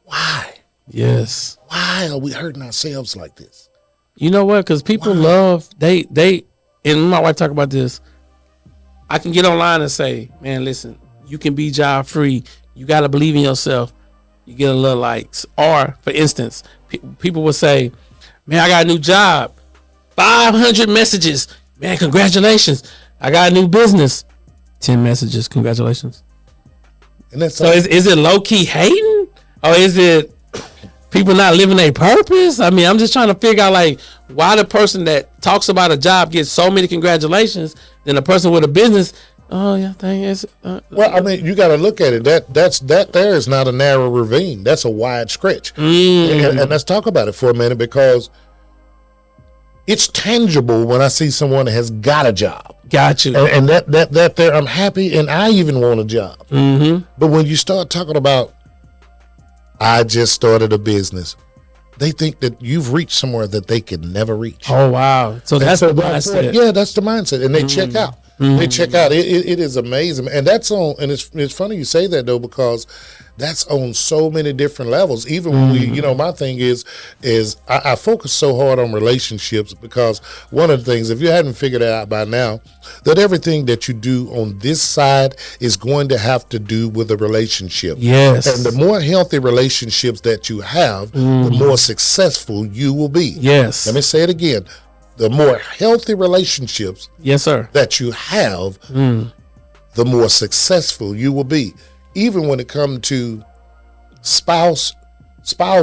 Why? Yes. Why are we hurting ourselves like this? You know what? Because people love, they, and my wife talk about this. I can get online and say, man, listen, you can be job free. You got to believe in yourself. You get a little likes. Or, for instance, people will say, man, I got a new job. 500 messages. Man, congratulations. I got a new business. 10 messages. Congratulations. And that's so is it low-key hating? Or is it people not living their purpose? I mean, I'm just trying to figure out, like, why the person that talks about a job gets so many congratulations than a person with a business. Oh yeah, thing is. Well, I mean, you got to look at it. That there is not a narrow ravine. That's a wide stretch. And let's talk about it for a minute, because it's tangible when I see someone that has got a job. Got you. And that there, I'm happy, and I even want a job. But when you start talking about, I just started a business, they think that you've reached somewhere that they could never reach. Oh wow! So that's the mindset. Yeah, that's the mindset, and they check out. They check out. It is amazing, and that's on. And it's funny you say that though, because that's on so many different levels. Even when we, you know, my thing is I focus so hard on relationships, because one of the things, if you haven't figured it out by now, that everything that you do on this side is going to have to do with a relationship. Yes. And the more healthy relationships that you have, the more successful you will be. Yes. Let me say it again. The more healthy relationships, yes, sir, that you have, the more successful you will be. Even when it comes to spousal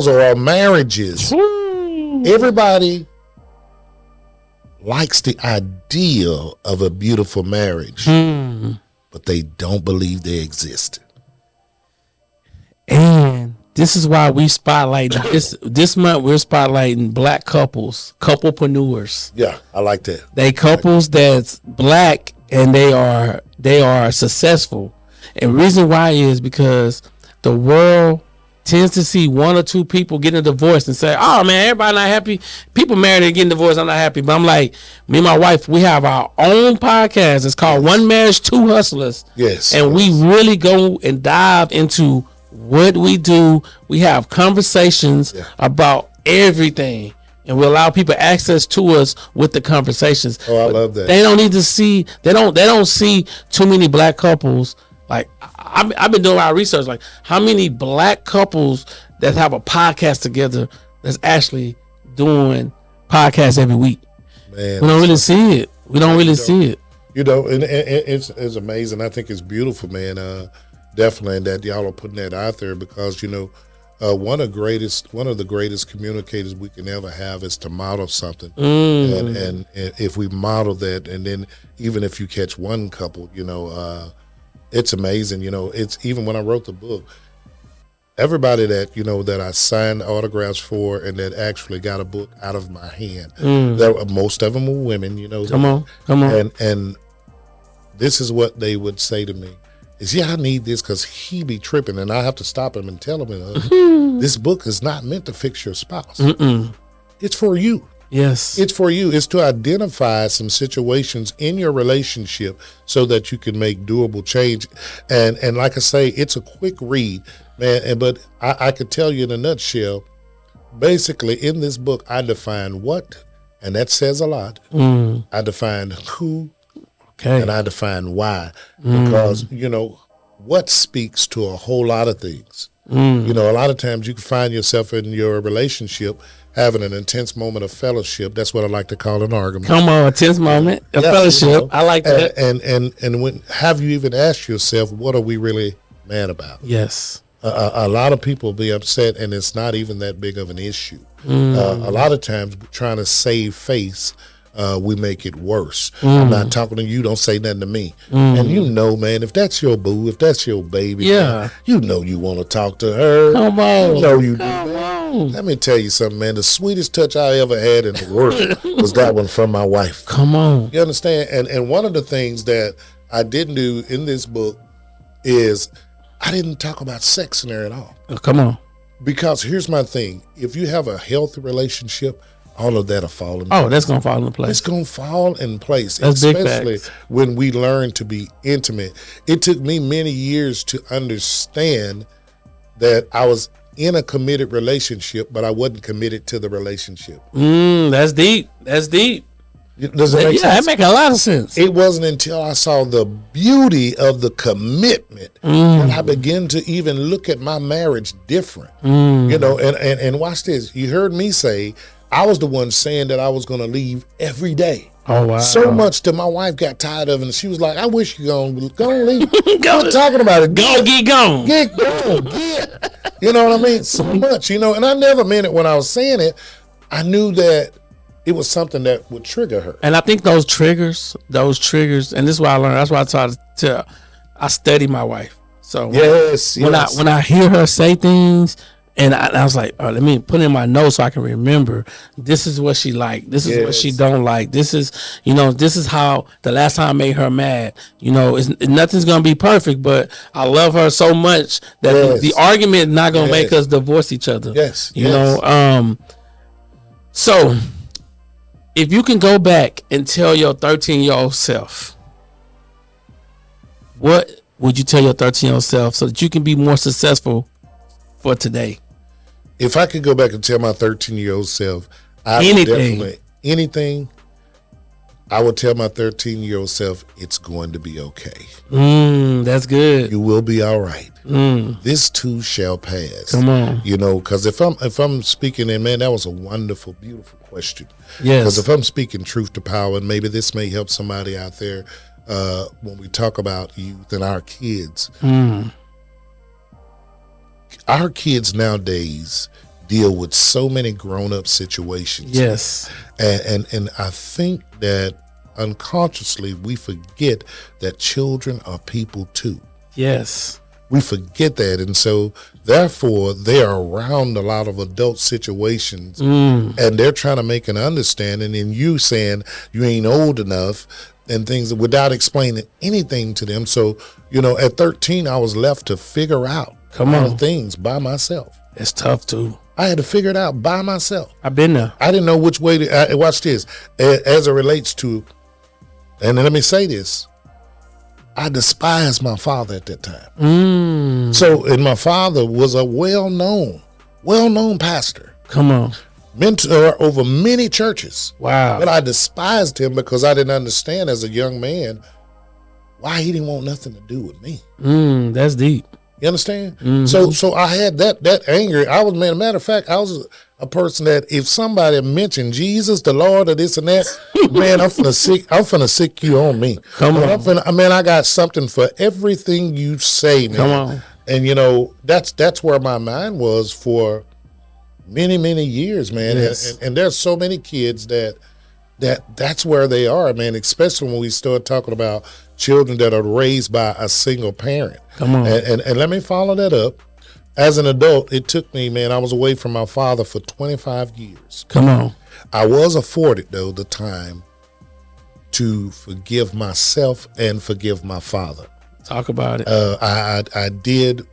or marriages, everybody likes the idea of a beautiful marriage, but they don't believe they exist. And this is why we spotlight this month. We're spotlighting black couples, couplepreneurs. Yeah, I like that. They couples that's black and they are successful. And reason why is because the world tends to see one or two people getting a divorce and say, oh man, everybody not happy. People married and getting divorced, I'm not happy. But I'm like, me and my wife, we have our own podcast. It's called One Marriage, Two Hustlers. Yes. And we really go and dive into what we do. We have conversations about everything. And we allow people access to us with the conversations. Oh, I love that. They don't need to see, they don't see too many black couples. Like I've been doing a lot of research. Like how many black couples that have a podcast together that's actually doing podcasts every week? Man, we don't really see it. We don't really see it. You know, and it's amazing. I think it's beautiful, man. Definitely, and that y'all are putting that out there because, you know, one of the greatest communicators we can ever have is to model something. And if we model that, and then even if you catch one couple, you know, it's amazing. You know, it's even when I wrote the book, everybody that, you know, that I signed autographs for and that actually got a book out of my hand, most of them were women, you know. Come on. And this is what they would say to me is, I need this because he be tripping, and I have to stop him and tell him, this book is not meant to fix your spouse. It's for you. Yes. It's for you. It's to identify some situations in your relationship so that you can make doable change. And like I say, it's a quick read, man. But I could tell you in a nutshell, basically in this book, I define what, and that says a lot. I define who, and I define why. Because, you know, what speaks to a whole lot of things. You know, a lot of times you can find yourself in your relationship having an intense moment of fellowship. That's what I like to call an argument. Come on, a tense moment of fellowship. You know, I like that. And when have you even asked yourself, what are we really mad about? Yes. A lot of people be upset, and it's not even that big of an issue. A lot of times, trying to save face, we make it worse. I'm not talking to you. Don't say nothing to me. And you know, man, if that's your boo, if that's your baby, man, you know you want to talk to her. Come on. You know you do, man. Let me tell you something, man. The sweetest touch I ever had in the world was that one from my wife. Come on. You understand? And one of the things that I didn't do in this book is I didn't talk about sex in there at all. Oh, come on. Because here's my thing. If you have a healthy relationship, all of that will fall in place. Oh, that's going to fall in place. It's going to fall in place, that's especially when we learn to be intimate. It took me many years to understand that I was in a committed relationship, but I wasn't committed to the relationship. That's deep. That's deep. Does it make sense? Yeah, that makes a lot of sense. It wasn't until I saw the beauty of the commitment that I began to even look at my marriage different. You know, and watch this. You heard me say, I was the one saying that I was going to leave every day. Oh, wow. So much that my wife got tired of it, and she was like, I wish you go and leave. Go talking about it. Get gone. Get gone. Get. You know what I mean? So much, you know, and I never meant it when I was saying it. I knew that it was something that would trigger her. And I think those triggers, and this is what I learned. That's why I try to I study my wife. So when I hear her say things, and I was like, let me put it in my notes so I can remember. This is what she like. This is what she don't like. This is, you know, this is how the last time I made her mad. You know, nothing's gonna be perfect, but I love her so much that the argument is not gonna make us divorce each other. You know. So if you can go back and tell your 13-year-old self, what would you tell your 13-year-old self so that you can be more successful for today? If I could go back and tell my 13-year-old self, anything, I would tell my 13-year-old self, it's going to be okay. That's good. You will be all right. This too shall pass. Come on. You know, because if I'm speaking, and man, that was a wonderful, beautiful question. Yes. Because if I'm speaking truth to power, and maybe this may help somebody out there when we talk about youth and our kids. Our kids nowadays deal with so many grown-up situations. Yes. And I think that unconsciously we forget that children are people too. Yes. We forget that. And so therefore they are around a lot of adult situations and they're trying to make an understanding, and you saying you ain't old enough and things without explaining anything to them. So, you know, at 13, I was left to figure out Come on. things by myself. It's tough too. I had to figure it out by myself. I've been there. I didn't know which way to watch this as it relates to, and let me say this, I despised my father at that time. So, and my father was a well-known pastor. Come on. Mentor over many churches. Wow. But I despised him because I didn't understand as a young man why he didn't want nothing to do with me. That's deep. You understand? So I had that anger. I was, man, matter of fact, I was a person that if somebody mentioned Jesus, the Lord, or this and that, man, I'm finna sick you on me. Come on. I got something for everything you say, man. Come on. And you know, that's where my mind was for many, many years, man. Yes. And there's so many kids that's where they are, man, especially when we start talking about children that are raised by a single parent. Come on. And let me follow that up. As an adult, it took me, man, I was away from my father for 25 years. Come on. I was afforded, though, the time to forgive myself and forgive my father. Talk about it. I did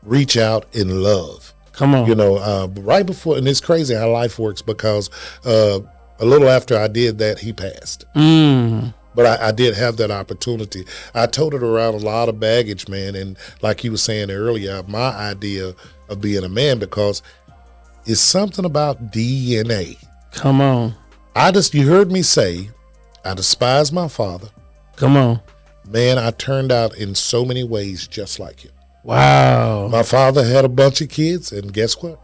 reach out in love. Come on. You know, right before, and it's crazy how life works because a little after I did that, he passed. But I did have that opportunity. I toted around a lot of baggage, man. And like you were saying earlier, my idea of being a man, because it's something about DNA. Come on. You heard me say, I despise my father. Come on. Man, I turned out in so many ways just like him. Wow. My father had a bunch of kids, and guess what?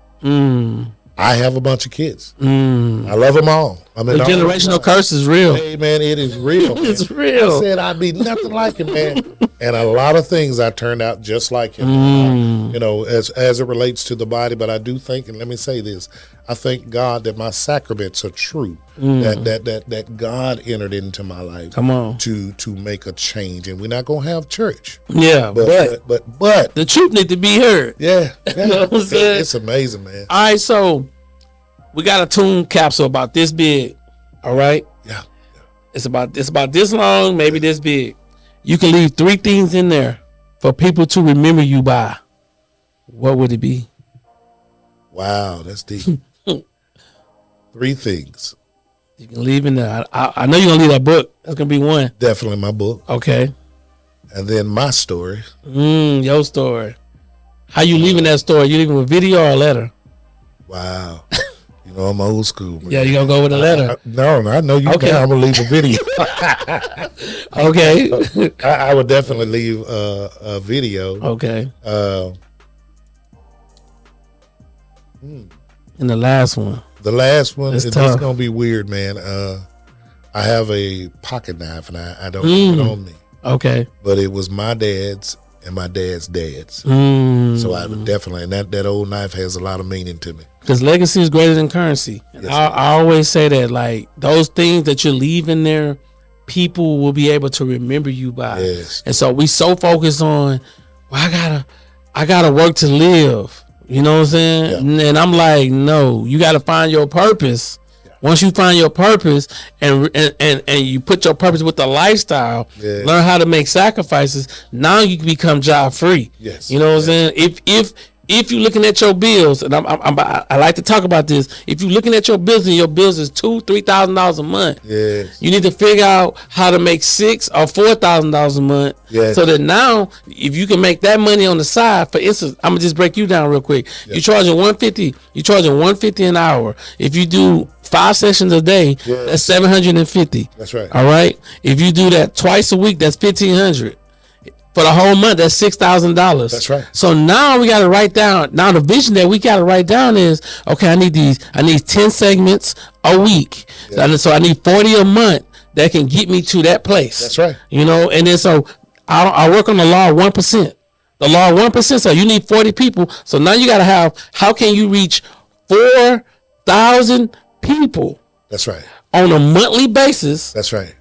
I have a bunch of kids. I love them all. I mean, the generational curse is real. Hey, man, it is real. It's real. I said I'd be nothing like him, man. And a lot of things I turned out just like him. You know, as it relates to the body. But I do think, and let me say this, I thank God that my sacraments are true. That God entered into my life. Come on. To make a change. And we're not gonna have church. Yeah, but the truth need to be heard. Yeah. You know what I'm saying? It's amazing, man. All right, so we got a tune capsule about this big. All right? Yeah. It's about this long, maybe this big. You can leave 3 things in there for people to remember you by. What would it be? Wow, that's deep. 3 things. You can leave in there. I know you're going to leave that book. That's going to be one. Definitely my book. Okay. And then my story. Your story. How you leaving that story? You leaving with video or a letter? Wow. You know, I'm old school, man. Yeah, you going to go with a letter? No, I know you okay. can. I'm going to leave a video. Okay. I would definitely leave a video. Okay. And the last one. The last one it's is going to be weird, man. I have a pocket knife, and I don't have it on me. Okay. But it was my dad's and my dad's dad's. So I would definitely, and that old knife has a lot of meaning to me. Because legacy is greater than currency. Yes, I always say that, like, those things that you're leaving there, people will be able to remember you by. Yes. And so we so focused on, well, I gotta work to live. You know what I'm saying? Yeah. And I'm like, no, you got to find your purpose. Yeah. Once you find your purpose and you put your purpose with the lifestyle, learn how to make sacrifices, now you can become job free. Yes. You know what I'm saying? If you're looking at your bills, and I like to talk about this, if you're looking at your bills and your bills is $2,000-$3,000 a month, you need to figure out how to make $6,000 or $4,000 a month. So that now, if you can make that money on the side, for instance, I'm gonna just break you down real quick. You're charging $150 an hour. If you do 5 sessions a day, that's $750. That's right. All right. If you do that twice a week, that's $1,500. For the whole month, that's $6,000. That's right. So now we got to write down. Now the vision that we got to write down is, okay, I need 10 segments a week. So I need 40 a month that can get me to that place. That's right. You know, and then so I work on the law of 1%. The law of 1%. So you need 40 people. So now you got to have, how can you reach 4,000 people? That's right. On a monthly basis. That's right.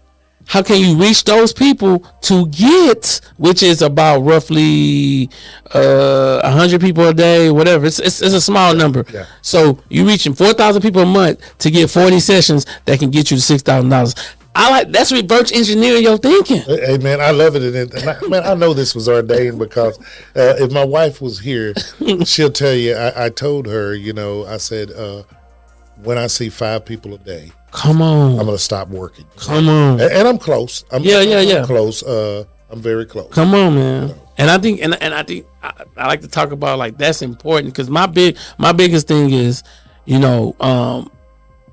How can you reach those people to get, which is about roughly 100 people a day, whatever. It's a small number. So you reaching 4,000 people a month to get 40 sessions that can get you to $6,000. that's reverse engineering your thinking. Hey man, I love it, and I know this was ordained because if my wife was here, she'll tell you. I told her, I said, when I see 5 people a day, come on, I'm gonna stop working. Come on, and I'm close. I'm close. I'm very close. Come on, man. And I think, and I think I like to talk about like that's important because my biggest thing is,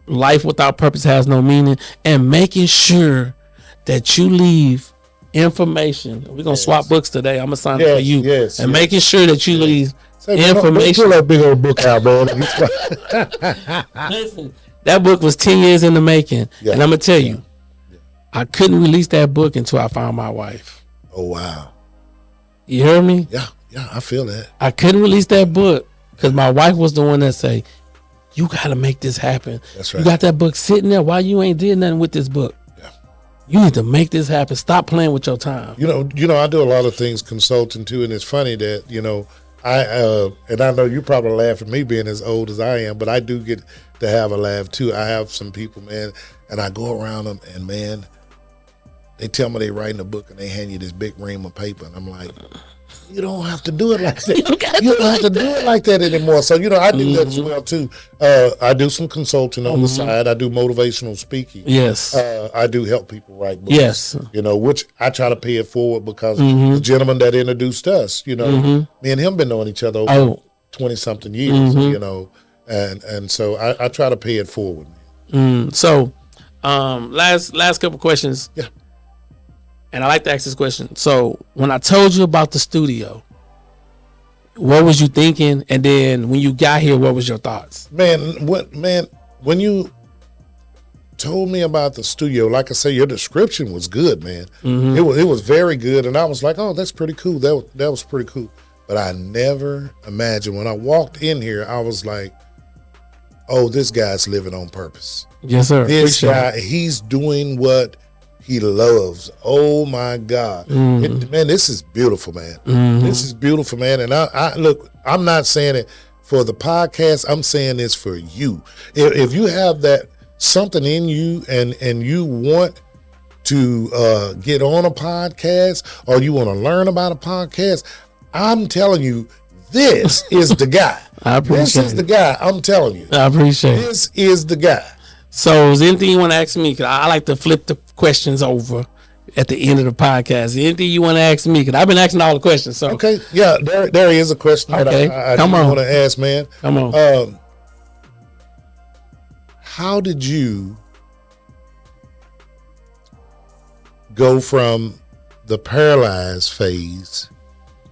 life without purpose has no meaning, and making sure that you leave information. We're gonna swap books today. I'm gonna sign up for you, and making sure that you leave information. Pull that big old book out, bro. Listen, that book was 10 years in the making, and I'm gonna tell you, I couldn't release that book until I found my wife. Oh wow! You hear me? Yeah, I feel that. I couldn't release that book because my wife was the one that say, "You got to make this happen." That's right. You got that book sitting there. Why you ain't did nothing with this book? Yeah. You need to make this happen. Stop playing with your time. I do a lot of things consulting too, and it's funny that and I know you probably laugh at me being as old as I am, but I do get to have a laugh too. I have some people, man, and I go around them, and man, they tell me they writing a book, and they hand you this big ream of paper, and I'm like, you don't have to do it like that. You don't have to do it like that anymore. So, I do that as well too. I do some consulting on the side. I do motivational speaking. Yes. I do help people write books. Yes. Which I try to pay it forward because the gentleman that introduced us, me and him been knowing each other over 20 something years, and so I try to pay it forward. So, last couple questions. Yeah. And I like to ask this question. So when I told you about the studio, what was you thinking? And then when you got here, what was your thoughts? Man, when you told me about the studio, like I say, your description was good, man. It was very good. And I was like, oh, that's pretty cool. That was pretty cool. But I never imagined when I walked in here, I was like, oh, this guy's living on purpose. Yes, sir. This guy, he's doing what he loves. Oh my God, man, this is beautiful, man. This is beautiful, man. And I look, I'm not saying it for the podcast. I'm saying this for you. If you have that something in you, and you want to get on a podcast, or you want to learn about a podcast, I'm telling you, this is the guy. This is the guy. I'm telling you. I appreciate it. This is the guy. So is there anything you want to ask me? Because I like to flip the questions over at the end of the podcast. Anything you want to ask me? Because I've been asking all the questions. So okay, yeah, there is a question that I want to ask, man. Come on. How did you go from the paralyzed phase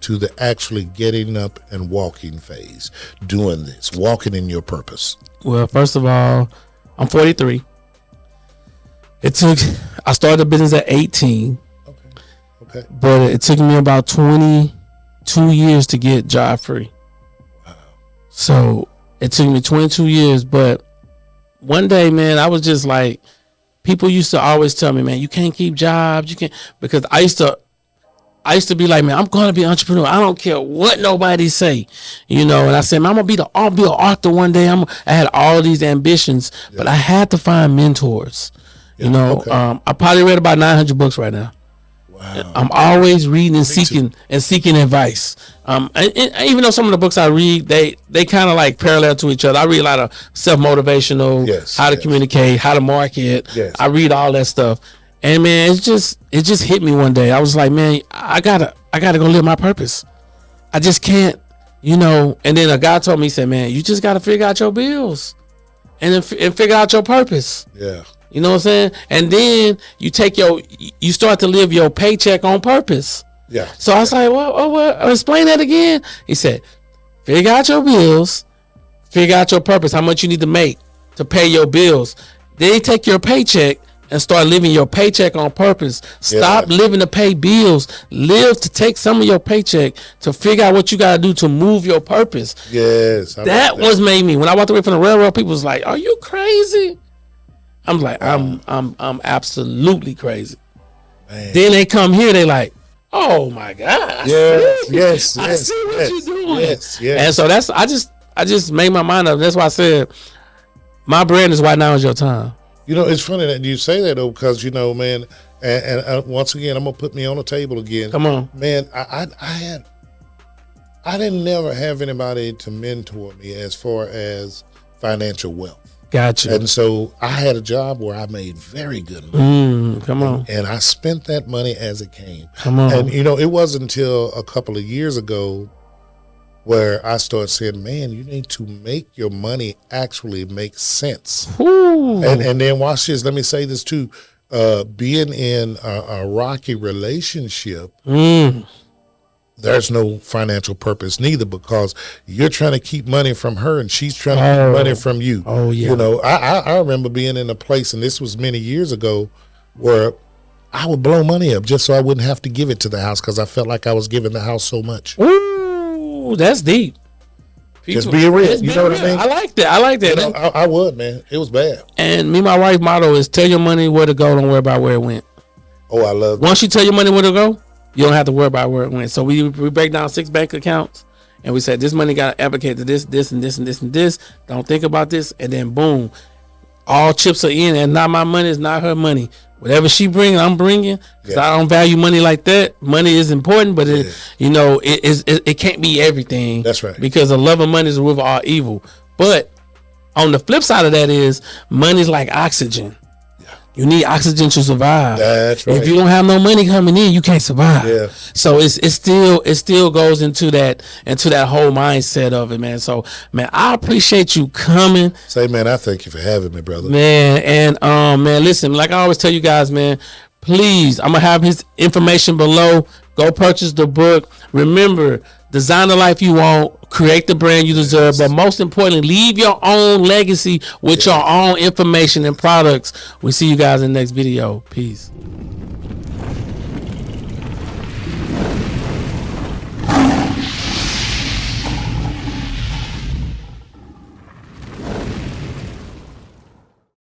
to the actually getting up and walking phase, doing this, walking in your purpose? Well, first of all, I'm 43. I started the business at 18. Okay. But it took me about 22 years to get job free. Wow. So it took me 22 years. But one day, man, I was just like, people used to always tell me, man, you can't keep jobs. You can't, because I used to be like, man, I'm going to be an entrepreneur. I don't care what nobody say, And I said, man, I'll be an author one day. I had all these ambitions, but I had to find mentors. Okay. I probably read about 900 books right now. Wow. I'm always reading and seeking advice. And even though some of the books I read, they kind of like parallel to each other. I read a lot of self-motivational, how to communicate, how to market. Yes. I read all that stuff. And man, it just hit me one day. I was like, man, I gotta go live my purpose. I just can't, And then a guy told me, he said, man, you just gotta figure out your bills, and figure out your purpose. Yeah. You know what I'm saying? And then you start to live your paycheck on purpose. Yeah. So I was like, well, explain that again. He said, figure out your bills, figure out your purpose, how much you need to make to pay your bills. Then take your paycheck and start living your paycheck on purpose. Stop living to pay bills. Live to take some of your paycheck to figure out what you got to do to move your purpose. Yes. That was made me. When I walked away from the railroad, people was like, are you crazy? I'm like, I'm absolutely crazy. Man. Then they come here, they like, oh my God. Yes. I see what you're doing. Yes. And so I just made my mind up. That's why I said my brand is Why Now Is Your Time. You know, it's funny that you say that though, because you know, man, and once again, I'm gonna put me on the table again. Come on, man. I didn't never have anybody to mentor me as far as financial wealth. Gotcha. And so I had a job where I made very good money. Come on. And I spent that money as it came. Come on. And, you know, it wasn't until a couple of years ago where I started saying, man, you need to make your money actually make sense. Ooh. And then watch this. Let me say this too. Being in a rocky relationship, there's no financial purpose neither, because you're trying to keep money from her and she's trying to keep money from you. Oh, yeah. You know, I remember being in a place, and this was many years ago, where I would blow money up just so I wouldn't have to give it to the house, because I felt like I was giving the house so much. Ooh, that's deep. Just being real. You know what I mean? I like that. I like that. You know, I would, man. It was bad. And me, my wife's motto is tell your money where to go, don't worry about where it went. Oh, I love that. Once you tell your money where to go, you don't have to worry about where it went. So we break down 6 bank accounts, and we said this money got to allocate to this, this, and this, and this, and this. Don't think about this, and then boom, all chips are in, and not my money, it's not her money. Whatever she brings, I'm bringing, because I don't value money like that. Money is important, but you know, it can't be everything. That's right. Because the love of money is the root of all evil. But on the flip side of that is money's like oxygen. You need oxygen to survive. That's right. If you don't have no money coming in, you can't survive. Yeah. So it still goes into that whole mindset of it, man. So man, I appreciate you coming. Say, man, I thank you for having me, brother. Man, and man, listen, like I always tell you guys, man, please, I'm gonna have his information below. Go purchase the book. Remember, design the life you want, create the brand you deserve, but most importantly, leave your own legacy with your own information and products. We'll see you guys in the next video. Peace.